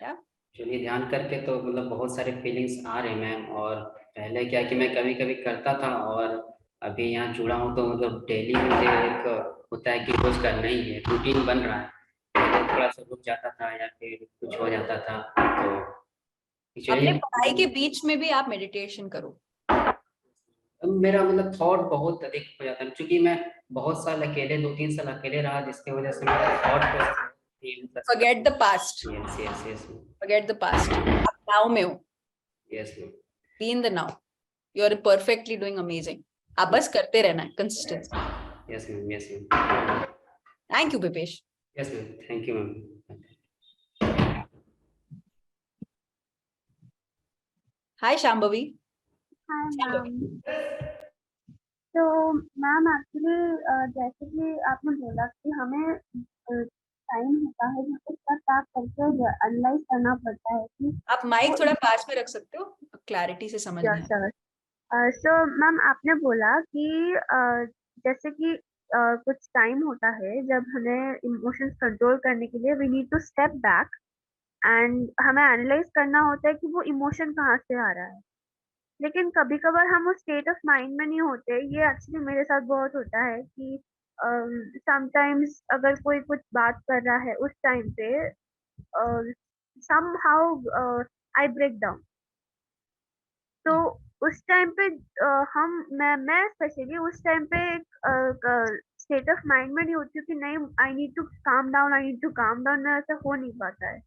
या चलिए, ध्यान करके तो मतलब बहुत सारे फीलिंग्स आ रहे हैं मैम। और पहले क्या कि मैं कभी कभी करता था, और अभी यहाँ जुड़ा हूँ तो मतलब डेली मुझे एक होता है कि कुछ करना ही है, रूटीन बन रहा है। पहले थोड़ा सा रुक जाता था या फिर कुछ हो जाता था, तो अपने चलिए। पढ़ाई के बीच में भी आप मेडिटेशन करो। अब मेरा मतलब थॉट बहुत अधिक हो जाता है, क्योंकि मैं बहुत साल अकेले, 2-3 साल अकेले रहा, जिसकी वजह से मेरा thought process. Forget the past, yes yes yes. Forget the past, आप नाउ में हो। Yes ma'am. Be in the now, you are perfectly doing amazing. आप बस करते रहना है, consistency. Yes ma'am. Yes ma'am. Thank you Vipesh. Yes ma'am, thank you ma'am. Hi Shambhavi. Hi ma'am. तो मैम एक्चुअली जैसे कि आपने बोला कि हमें टाइम होता है जब तक स्टार्ट करके एनालाइज करना पड़ता है कि आप माइक थोड़ा पास में रख सकते हो, क्लैरिटी से समझना है। सर। सो मैम आपने बोला कि जैसे कि कुछ टाइम होता है जब हमें इमोशंस कंट्रोल करने के लिए we need to step back and हमें एनालाइज करना होता है कि वो इमोशन कहाँ से आ रहा है। लेकिन कभी कभार हम उस स्टेट ऑफ माइंड में नहीं होते। ये एक्चुअली मेरे साथ बहुत होता है कि समटाइम्स अगर कोई कुछ बात कर रहा है उस टाइम पे somehow आई ब्रेक डाउन। तो उस टाइम पे मैं स्पेशली उस टाइम पे एक स्टेट ऑफ माइंड में नहीं होती हूँ कि नहीं I need to calm down, I need to calm down. मेरा ऐसा हो नहीं पाता है।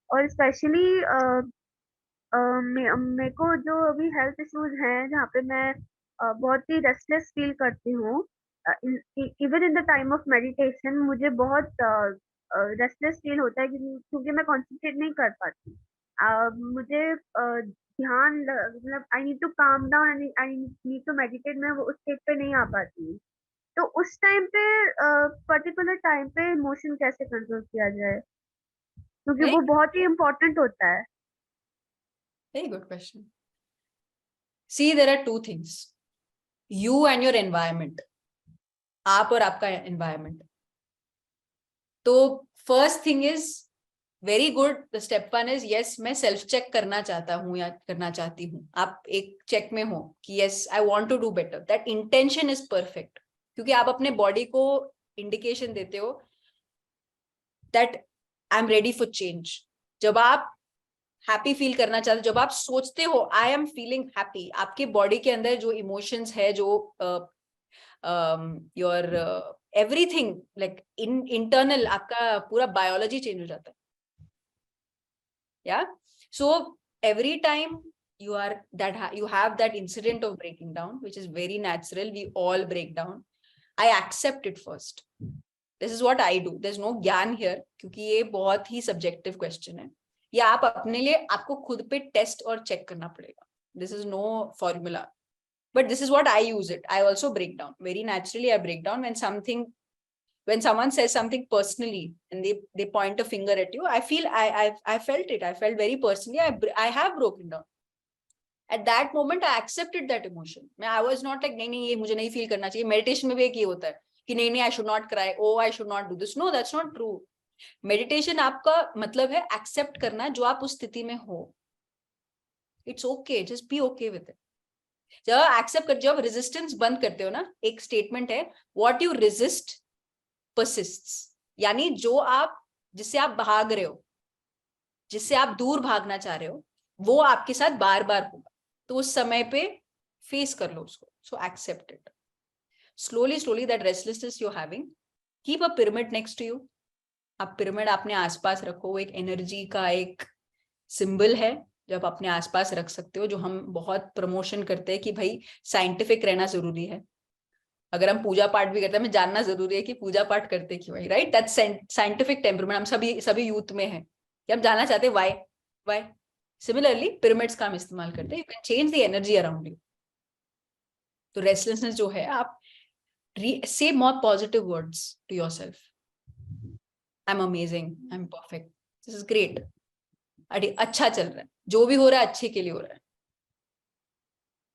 और स्पेशली मेरे को जो अभी हेल्थ इश्यूज हैं जहाँ पे मैं बहुत ही रेस्टलेस फील करती हूँ। Even in the time of meditation मुझे बहुत रेस्टलेस फील होता है क्योंकि मैं कंसंट्रेट नहीं कर पाती। मुझे मतलब I need to calm down, I need to meditate, मैं वो उस स्टेट पे नहीं आ पाती हूँ। तो उस टाइम पे पर्टिकुलर टाइम पे इमोशन कैसे कंट्रोल किया जाए, क्योंकि वेरी वो बहुत ही इम्पोर्टेंट होता है। Very good question. See there are two things, you and your environment, आप और आपका एनवायरमेंट। तो first thing is very good, the step 1 is yes, मैं सेल्फ चेक करना चाहता हूँ या करना चाहती हूँ। आप एक चेक में हो कि yes I want to do better, that intention is perfect, क्योंकि आप अपने बॉडी को इंडिकेशन देते हो that I am ready for change. जब आप हैप्पी फील करना चाहते हो, जब आप सोचते हो आई एम फीलिंग हैप्पी, आपके बॉडी के अंदर जो इमोशंस है, जो योर एवरीथिंग लाइक इंटरनल, आपका पूरा बायोलॉजी चेंज हो जाता है। Yeah, so every time you have that incident of breaking down, which is very natural, we all break down, I accept it first. This is what I do. There's no ज्ञान here, क्योंकि ये बहुत ही subjective question है. ये आप अपने लिए आपको खुद पे टेस्ट और चेक करना पड़ेगा. This is no formula. But this is what I use it. I also break down. Very naturally, I break down when someone says something personally and they point a finger at you. I felt it. I felt very personally. I have broken down. At that moment, I accepted that emotion. I was not like, नहीं ये मुझे नहीं feel करना चाहिए. Meditation में भी एक ये होता है कि नहीं I should not cry. Oh, I should not do this. No, that's not true. Meditation आपका मतलब है accept करना जो आप उस स्थिति में हो. It's okay. Just be okay with it. जब एक्सेप्ट कर, जब रेजिस्टेंस बंद करते हो ना, एक स्टेटमेंट है व्हाट यू रेजिस्ट परसिस्ट्स, यानी जो आप जिससे आप भाग रहे हो, जिससे आप दूर भागना चाह रहे हो, वो आपके साथ बार बार होगा. तो उस समय पे फेस कर लो उसको. So accept it. Slowly that restlessness you are having, keep a pyramid next to you. आप पिरामिड अपने आसपास रखो. वो एक एनर्जी का एक सिंबल है जब अपने आसपास रख सकते हो, जो हम बहुत प्रमोशन करते हैं कि भाई साइंटिफिक रहना जरूरी है. अगर हम पूजा पाठ भी करते हैं, हमें जानना जरूरी है कि पूजा पाठ करते क्यों है, राइट? दैट साइंटिफिक टेम्परामेंट हम सभी यूथ में है कि हम जानना चाहते हैं व्हाई. सिमिलरली पिरामिड्स का हम इस्तेमाल करते हैं. You can change the energy around you. तो रेस्टलेसनेस जो है, आप से more positive words to yourself. I am amazing, I am perfect, this is great, अच्छा चल रहा है, जो भी हो रहा है अच्छे के लिए हो रहा है.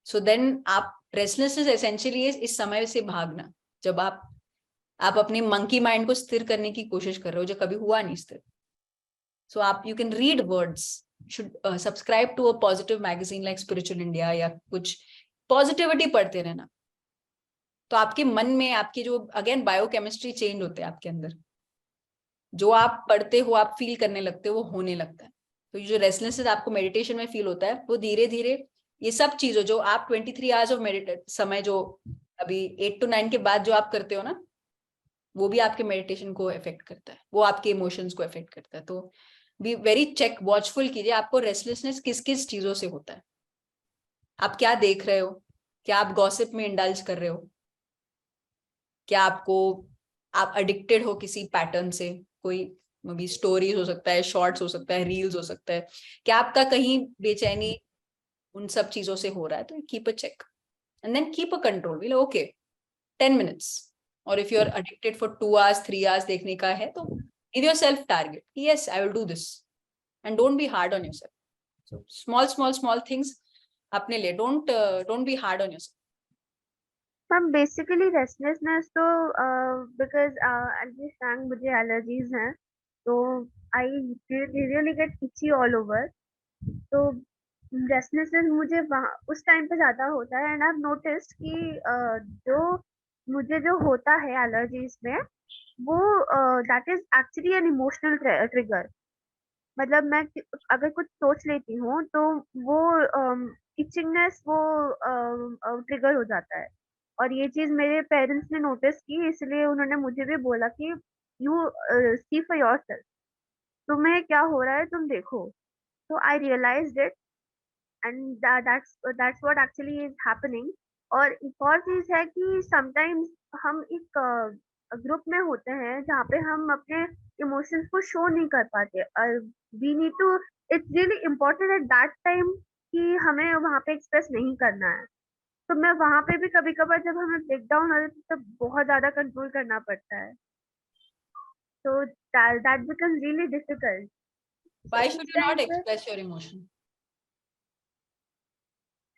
सो देन आप रेस्टलेसनेस एसेंशियली इस समय से भागना, जब आप अपने मंकी माइंड को स्थिर करने की कोशिश कर रहे हो जो कभी हुआ नहीं स्थिर. सो आप you can read words, should subscribe to a positive magazine like spiritual India, या कुछ पॉजिटिविटी पढ़ते रहना. तो आपके मन में आपकी जो अगेन बायोकेमिस्ट्री चेंज होते हैं आपके अंदर. जो आप पढ़ते हो, आप फील करने लगते हो, वो होने लगता है. तो जो रेस्टलेसनेस आपको मेडिटेशन में फील होता है, वो धीरे धीरे ये सब चीजों जो आप 23 आवर्स ऑफ मेडिटेट समय जो अभी 8 to 9 के बाद जो आप करते हो ना, वो भी आपके मेडिटेशन को इफेक्ट करता है, वो आपके इमोशंस को इफेक्ट करता है. तो बी वेरी चेक, वॉचफुल कीजिए आपको रेस्टलेसनेस किस किस चीजों से होता है. आप क्या देख रहे हो? क्या आप गॉसिप में इंडल्ज कर रहे हो? क्या आप एडिक्टेड हो किसी पैटर्न से? कोई भी स्टोरीज हो सकता है, शॉर्ट्स हो सकता है, रील्स हो सकता है. क्या आपका कहीं बेचैनी उन सब चीजों से हो रहा है? तो keep a check and then keep a control. Will okay 10 minutes, और if you are addicted for 2 hours 3 hours देखने का है, तो give yourself target, yes I will do this, and don't be hard on yourself. So small things अपने लिए, don't be hard on yourself. Ma'am basically restlessness तो बिकॉज अंडरस्टैंड मुझे एलर्जीज हैं, तो I really get itchy all over. तो रेस्टलेसनेस मुझे वहाँ उस टाइम पे ज़्यादा होता है. एंड आई हैव नोटिस्ड कि जो मुझे जो होता है एलर्जीज में, वो that is actually an emotional trigger. मतलब मैं अगर कुछ सोच लेती हूँ तो वो इचिंगनेस वो ट्रिगर हो जाता है. और ये चीज मेरे पेरेंट्स ने नोटिस की, इसलिए उन्होंने मुझे भी बोला कि यू सी फॉर योरसेल्फ, तुम्हें क्या हो रहा है तुम देखो. तो I realised it, and that's what actually is happening. और एक और चीज है कि समटाइम्स हम एक ग्रुप में होते हैं जहाँ पे हम अपने इमोशंस को शो नहीं कर पाते. We need to, it's really important at that time कि हमें वहाँ पे एक्सप्रेस नहीं करना है. तो मैं वहाँ पे भी कभी कभार जब हमें ब्रेक डाउन होता है तब बहुत ज्यादा कंट्रोल करना पड़ता है. तो that becomes really difficult. Why should you not express your emotion?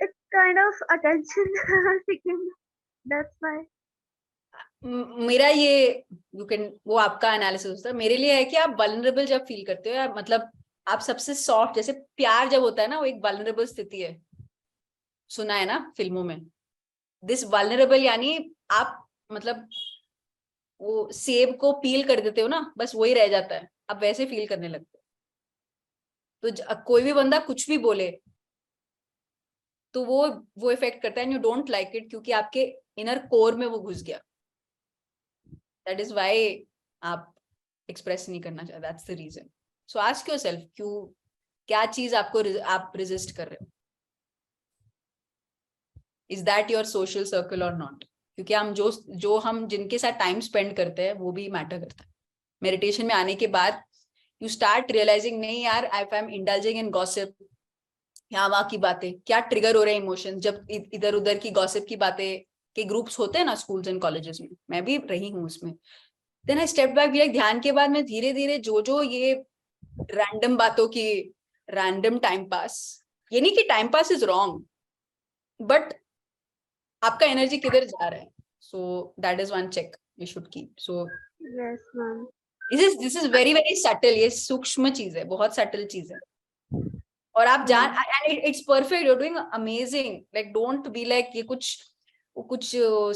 It's kind of attention seeking. That's why. मेरा ये यू कैन, वो आपका एनालिसिस होता है. मेरे लिए है कि आप वल्नरेबल जब फील करते हो, या मतलब आप सबसे सॉफ्ट, जैसे प्यार जब होता है ना, वो एक वल्नरेबल स्थिति है. सुना है ना फिल्मों में, दिस वल्नरेबल, यानी आप मतलब वो सेब को पील कर देते हो ना, बस वही रह जाता है, आप वैसे फील करने लगते हो. तो कोई भी बंदा कुछ भी बोले तो वो इफेक्ट करता है, and you don't like it, क्योंकि आपके इनर कोर में वो घुस गया. दैट इज व्हाई आप एक्सप्रेस नहीं करना चाहते. That's the reason. So ask yourself, क्यों, क्या चीज आपको आप रेजिस्ट कर रहे हो? Is that your social circle और नॉट? क्योंकि हम जिनके साथ टाइम स्पेंड करते हैं वो भी मैटर करता है। मेडिटेशन में आने के बाद यू स्टार्ट रियलाइजिंग, नहीं यार, I am indulging in gossip, यहाँ वहाँ की बातें, क्या ट्रिगर हो रहे हैं इमोशन, जब इधर उधर की गॉसिप की बातें के ग्रुप्स होते हैं ना स्कूल्स एंड कॉलेजेस में, मैं भी रही हूँ उसमें। देन आई स्टेप बैक, भी ध्यान के बाद मैं धीरे धीरे जो ये रैंडम बातों की, रैंडम टाइम पास, ये नहीं कि time pass is wrong, but आपका एनर्जी किधर जा रहा है, so that is one check you should keep. So Yes, ma'am. This is very very subtle, ये सूक्ष्म चीज है, बहुत सटल चीज है। और आप जान, and it's perfect, you are doing amazing, like don't be like ये कुछ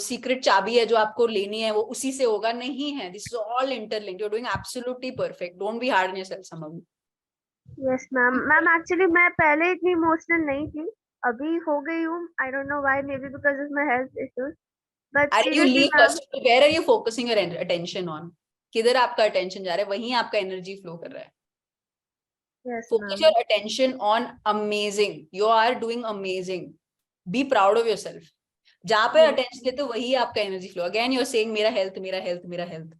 सीक्रेट चाबी है जो आपको लेनी है वो उसी से होगा, नहीं है। This is all interlinked, you are doing absolutely perfect, don't be hard on yourself somehow. Yes, ma'am. Ma'am actually मैं पहले इतनी इमोशनल नहीं थी, अभी हो गई हूँ। I don't know why, maybe because of my health issues, but are you seriously leave ma'am. First, where are you focusing your attention on, किधर आपका अटेंशन जा रहा है, वहीं आपका एनर्जी फ्लो कर रहा है। Yes Focus ma'am. your attention on amazing. You are doing amazing. Be proud of yourself. जहाँ पे attention देते हो वही आपका energy flow. Again, you're saying मेरा health, मेरा health, मेरा health.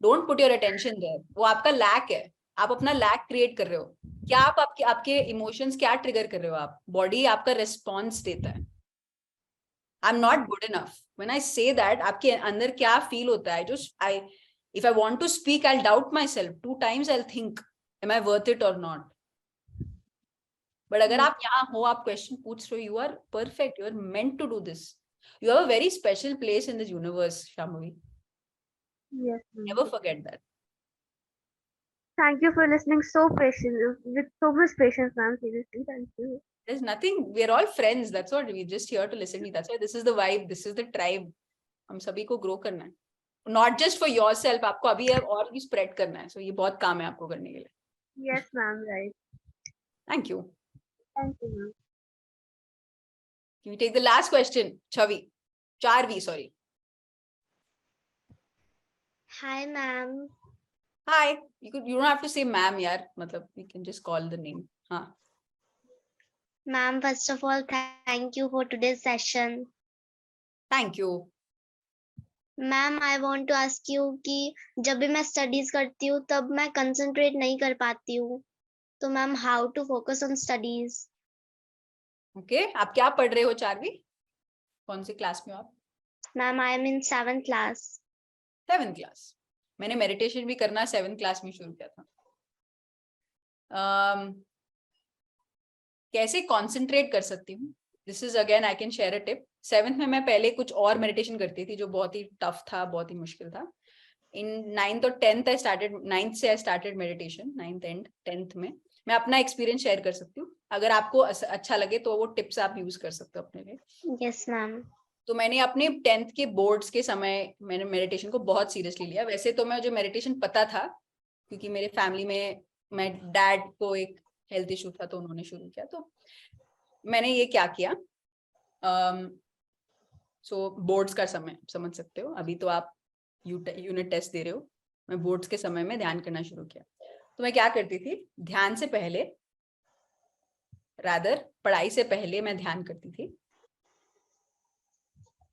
Don't put your attention there. वो आपका lack है. आप अपना lack create कर रहे हो. क्या आप आपके emotions क्या trigger कर रहे हो आप? Body आपका response देता है. I'm not good enough. When I say that, आपके अंदर क्या feel होता है? If I want to speak, I'll doubt myself. 2 times I'll think, am I worth it or not? But अगर आप यहाँ हो, आप क्वेश्चन पूछ रहे हो, you are perfect, you are meant to do this, you have a very special place in this universe, Shambhavi. Yes, ma'am. Never forget that. Thank you for listening so patient, with so much patience, ma'am. Seriously, thank you. There's nothing, we are all friends, that's what we're just here to listen to. That's why this is the vibe, this is the tribe. हम सभी को ग्रो करना है, नॉट जस्ट फॉर योरसेल्फ, आपको अभी और भी स्प्रेड करना है। सो ये बहुत काम है आपको करने के लिए। Yes, ma'am. Right. Thank you. Thank you, ma'am. Can we take the last question? Charvi, sorry. Hi, ma'am. Hi. You don't have to say ma'am, yaar. Matlab, we can just call the name. हाँ. Ma'am, first of all, thank you for today's session. Thank you. Ma'am, I want to ask you कि जब भी मैं स्टडीज करती हूँ तब मैं कंसंट्रेट नहीं कर पाती हूँ, तो ma'am how to focus on studies? Okay, आप क्या पढ़ रहे हो चारवी? कौन सी क्लास में हो आप? Ma'am, I am in 7th class. 7th class. मैंने मेडिटेशन भी करना 7th क्लास में शुरू किया था। कैसे कंसंट्रेट कर सकती हूँ? This is again I can share a tip. 7th में मैं पहले कुछ और मेडिटेशन करती थी जो बहुत ही टफ था, बहुत ही मुश्किल था। इन 9th और 10th I started meditation, 9th and 10th में। मैं अपना एक्सपीरियंस शेयर कर सकती हूँ, अगर आपको अच्छा लगे तो वो टिप्स आप यूज कर सकते हो अपने लिए। Yes ma'am. तो मैंने अपने 10th के बोर्ड्स के समय मैंने मेडिटेशन को बहुत सीरियसली लिया। वैसे तो मैं जो मेडिटेशन पता था, क्योंकि मेरे फैमिली में मैं डैड को एक हेल्थ इशू था तो उन्होंने शुरू किया, तो मैंने ये क्या किया। सो बोर्ड्स का समय समझ सकते हो, अभी तो आप यूनिट टेस्ट दे रहे हो, मैं बोर्ड्स के समय में ध्यान करना शुरू किया। तो मैं क्या करती थी, ध्यान से पहले, रादर पढ़ाई से पहले मैं ध्यान करती थी,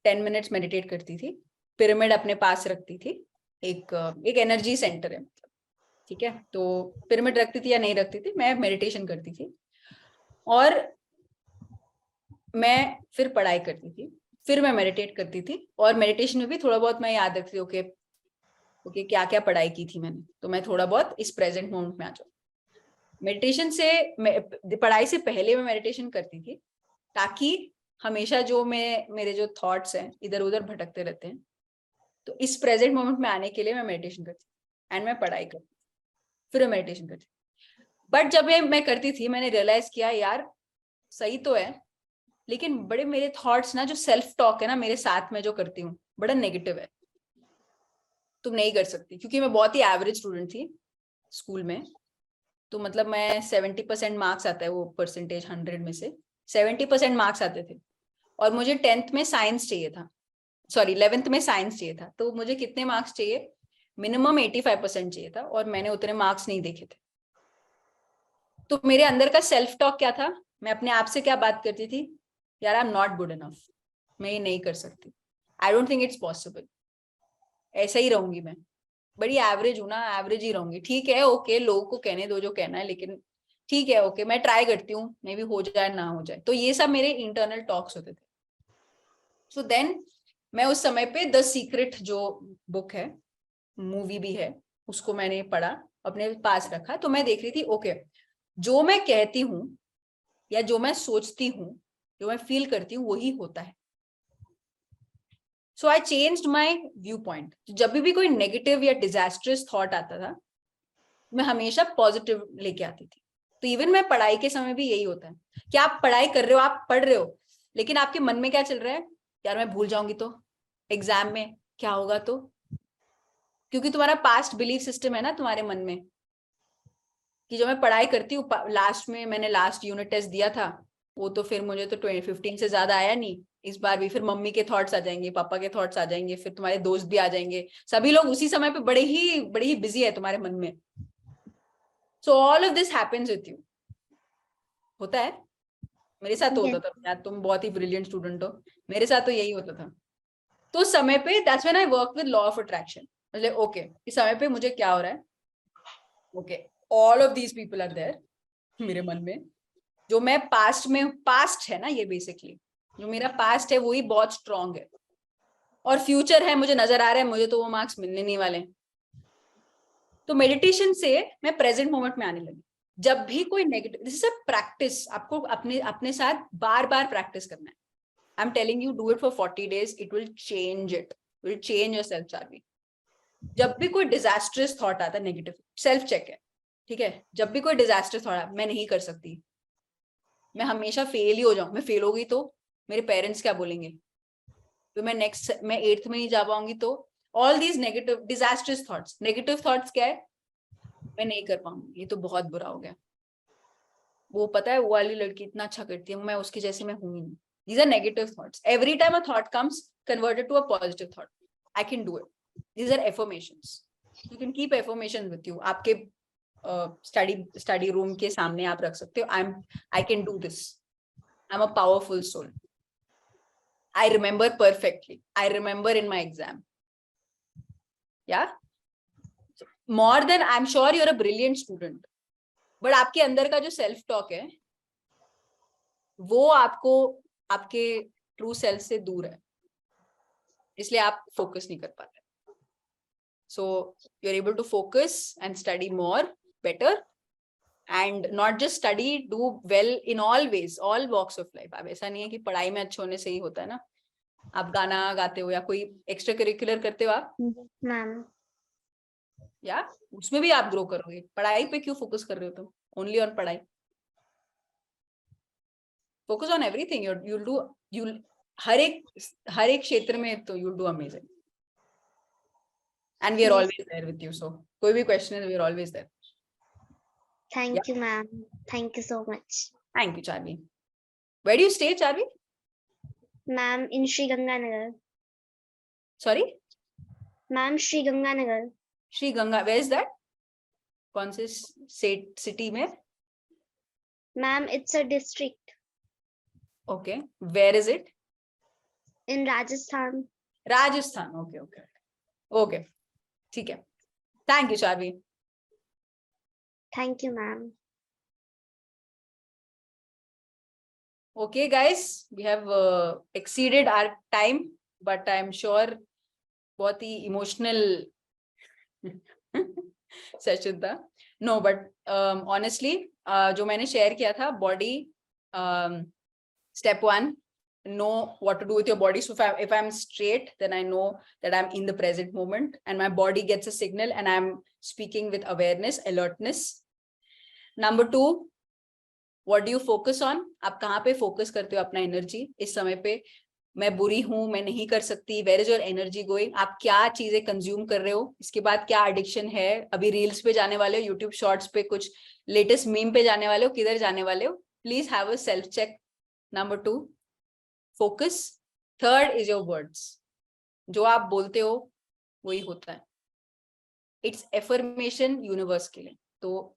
10 मिनट्स मेडिटेट करती थी, पिरामिड अपने पास रखती थी, एक एनर्जी सेंटर है मतलब, ठीक है। तो पिरामिड रखती थी या नहीं रखती थी, मैं मेडिटेशन करती थी और मैं फिर पढ़ाई करती थी, फिर मैं मेडिटेट करती थी। और मेडिटेशन में भी थोड़ा बहुत मैं याद रखती थी, ओके क्या क्या पढ़ाई की थी मैंने, तो मैं थोड़ा बहुत इस प्रेजेंट मोमेंट में आ जाऊँ। मेडिटेशन से, पढ़ाई से पहले मैं मेडिटेशन करती थी ताकि हमेशा जो मेरे जो थॉट्स हैं इधर उधर भटकते रहते हैं, तो इस प्रेजेंट मोमेंट में आने के लिए मैं मेडिटेशन करती थी एंड मैं पढ़ाई करती, फिर मेडिटेशन करती। बट जब मैं करती थी, मैंने रियलाइज किया यार सही तो है, लेकिन बड़े मेरे थॉट्स ना, जो सेल्फ टॉक है ना मेरे साथ में जो करती हूँ, बड़ा नेगेटिव है, तुम नहीं कर सकती। क्योंकि मैं बहुत ही एवरेज स्टूडेंट थी स्कूल में, तो मतलब मैं 70% मार्क्स आता है, वो परसेंटेज 100 में से 70% मार्क्स आते थे। और मुझे 10th में साइंस चाहिए था, सॉरी 11th में साइंस चाहिए था, तो मुझे कितने मार्क्स चाहिए, मिनिमम 85% चाहिए था, और मैंने उतने मार्क्स नहीं देखे थे। तो मेरे अंदर का सेल्फ टॉक क्या था, मैं अपने आप से क्या बात करती थी, यार I am not good enough, मैं ये नहीं कर सकती। I don't think it's possible. ऐसा ही रहूंगी मैं, बड़ी एवरेज हूँ ना, एवरेज ही रहूंगी। ठीक है, ओके, लोगों को कहने दो जो कहना है, लेकिन ठीक है, ओके, मैं ट्राई करती हूँ, मे बी हो जाए ना हो जाए। तो ये सब मेरे इंटरनल टॉक्स होते थे। सो देन मैं उस समय पे द सीक्रेट जो बुक है, मूवी भी है, उसको मैंने पढ़ा, अपने पास रखा। तो मैं देख रही थी, ओके, जो मैं कहती हूँ या जो मैं सोचती हूँ, जो मैं फील करती हूँ, वही होता है। So I changed my viewpoint. जब भी कोई नेगेटिव या डिजास्टरस थॉट आता था, मैं हमेशा पॉजिटिव लेके आती थी। तो इवन मैं पढ़ाई के समय भी यही होता है कि आप पढ़ाई कर रहे हो, आप पढ़ रहे हो, लेकिन आपके मन में क्या चल रहा है, यार मैं भूल जाऊंगी तो, एग्जाम में क्या होगा तो। क्योंकि तुम्हारा पास्ट बिलीफ सिस्टम है ना तुम्हारे मन में, कि जो मैं पढ़ाई करती हूँ, लास्ट में मैंने लास्ट यूनिट टेस्ट दिया था, वो तो फिर मुझे तो 2015 से ज्यादा आया नहीं। इस बार भी फिर मम्मी के थॉट्स आ जाएंगे, पापा के थॉट्स आ जाएंगे, फिर तुम्हारे दोस्त भी आ जाएंगे, सभी लोग उसी समय पे बड़े ही बिजी है तुम्हारे मन में। So all of this happens with you. होता है, मेरे साथ तो होता Yes. था यार, तुम बहुत ही ब्रिलियंट स्टूडेंट हो, मेरे साथ तो यही होता था। तो उस समय पे that's when I work with law of attraction. मतलब ओके, इस समय पे मुझे क्या हो रहा है, okay, all of these people are there मेरे मन में। जो मैं पास्ट है ना, ये बेसिकली जो मेरा पास्ट है वही बहुत स्ट्रांग है, और फ्यूचर है, मुझे नजर आ रहा है, मुझे तो वो मार्क्स मिलने नहीं वाले। तो मेडिटेशन से मैं प्रेजेंट मोमेंट में आने लगी। जब भी कोई negative, this is a practice, आपको अपने अपने साथ बार बार प्रैक्टिस करना है। I am telling you, do it for 40 days, it will change, it will change your self Charvi. जब भी कोई डिजास्टरस थॉट आता है नेगेटिव, सेल्फ चेक है, ठीक है, जब भी कोई डिजास्टरस थॉट आता, मैं नहीं कर सकती, मैं हमेशा फेल ही हो जाऊं, मैं फेल हो गई तो मेरे पेरेंट्स क्या बोलेंगे, तो मैं 8th में ही जा पाऊंगी तो, all these negative disastrous thoughts. Negative thoughts क्या है, मैं नहीं कर पाऊंगी, ये तो बहुत बुरा हो गया, वो पता है वो वाली लड़की इतना अच्छा करती है, मैं उसकी जैसे मैं हूं ही नहीं। These are negative thoughts. Every time a thought comes, convert it to a positive thought. I can do it. These are affirmations. You can keep affirmations with you. आपके स्टडी रूम के सामने आप रख सकते हो। I can do this. I'm a powerful soul. I remember perfectly. I remember in my exam. Yeah. More than I'm sure you're a brilliant student. But आपके अंदर का जो सेल्फ टॉक है, वो आपको आपके ट्रू सेल्फ से दूर है, इसलिए आप फोकस नहीं कर पाते। So you are able to focus and study more better, and not just study, do well in all ways, all walks of life. अब ऐसा नहीं है कि पढ़ाई में अच्छे होने से ही होता है ना, आप गाना गाते हो या कोई एक्स्ट्रा करिकुलर करते हो आप, मैम या उसमें भी आप ग्रो करोगे। पढ़ाई पे क्यों फोकस कर रहे हो तुम, ओनली ऑन पढ़ाई? Focus on everything, you'll do, you'll हर एक क्षेत्र में तो you'll do amazing, and we are Yes. always there with you. So कोई भी question है, we are always there. Thank you, ma'am. Thank you so much. Thank you, Charvi. Where do you stay, Charvi? Ma'am, in Sri Ganganagar. Sorry, Ma'am, Sri Ganganagar. Sri Ganga. Where is that? कौन से city में? Ma'am, it's a district Okay. Where is it? in Rajasthan. Rajasthan. Okay, okay, okay. ठीक है. Thank you, Charvi. Thank you, ma'am. Okay, guys, we have exceeded our time, but I'm sure बहुत ही emotional सेशन था. No, but honestly, जो मैंने शेयर किया था, body, step 1, know what to do with your body. So if I'm straight, then I know that I'm in the present moment, and my body gets a signal, and I'm speaking with awareness, alertness. Number 2, what do you focus on? आप कहाँ पे फोकस करते हो अपना एनर्जी इस समय पे? मैं बुरी हूं, मैं नहीं कर सकती, where is your energy going? आप क्या चीजें कंज्यूम कर रहे हो? इसके बाद क्या एडिक्शन है? अभी रील्स पे जाने वाले हो, यूट्यूब शॉर्ट्स पे, कुछ लेटेस्ट मीम पे जाने वाले हो, किधर जाने वाले हो? Please have a self check. Number 2, focus. 3rd is your words. जो आप बोलते हो वही होता है. इट्स एफर्मेशन यूनिवर्स के लिए. तो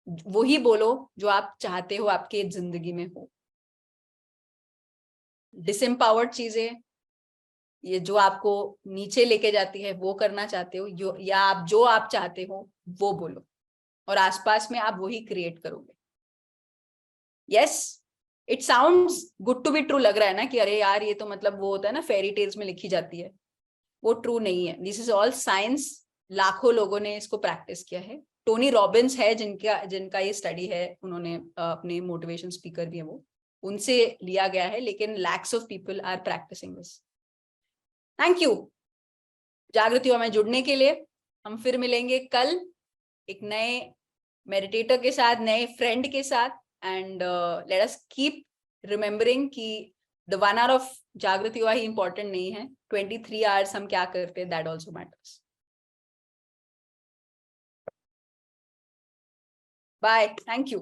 वही बोलो जो आप चाहते हो आपके जिंदगी में हो. डिसएम्पावर्ड चीजें ये जो आपको नीचे लेके जाती है वो करना चाहते हो, या आप जो आप चाहते हो वो बोलो, और आसपास में आप वही क्रिएट करोगे। Yes, it sounds good to be true लग रहा है ना कि अरे यार ये तो मतलब वो होता है ना फेरी टेल्स में लिखी जाती है, वो ट्रू नहीं है। दिस इज ऑल साइंस, लाखों लोगों ने इसको प्रैक्टिस किया है। टोनी रॉबिन्स है जिनका ये स्टडी है, उन्होंने अपने मोटिवेशन स्पीकर भी है वो, उनसे लिया गया है, लेकिन lakhs of people are practicing this. Thank you Jagriti युवा में जुड़ने के लिए। हम फिर मिलेंगे कल एक नए मेडिटेटर के साथ, नए फ्रेंड के साथ, and let us keep remembering कि the 1 hour of जागृति युवा ही इंपॉर्टेंट नहीं है, 23 hours हम क्या करते हैं, that also matters. Bye, thank you.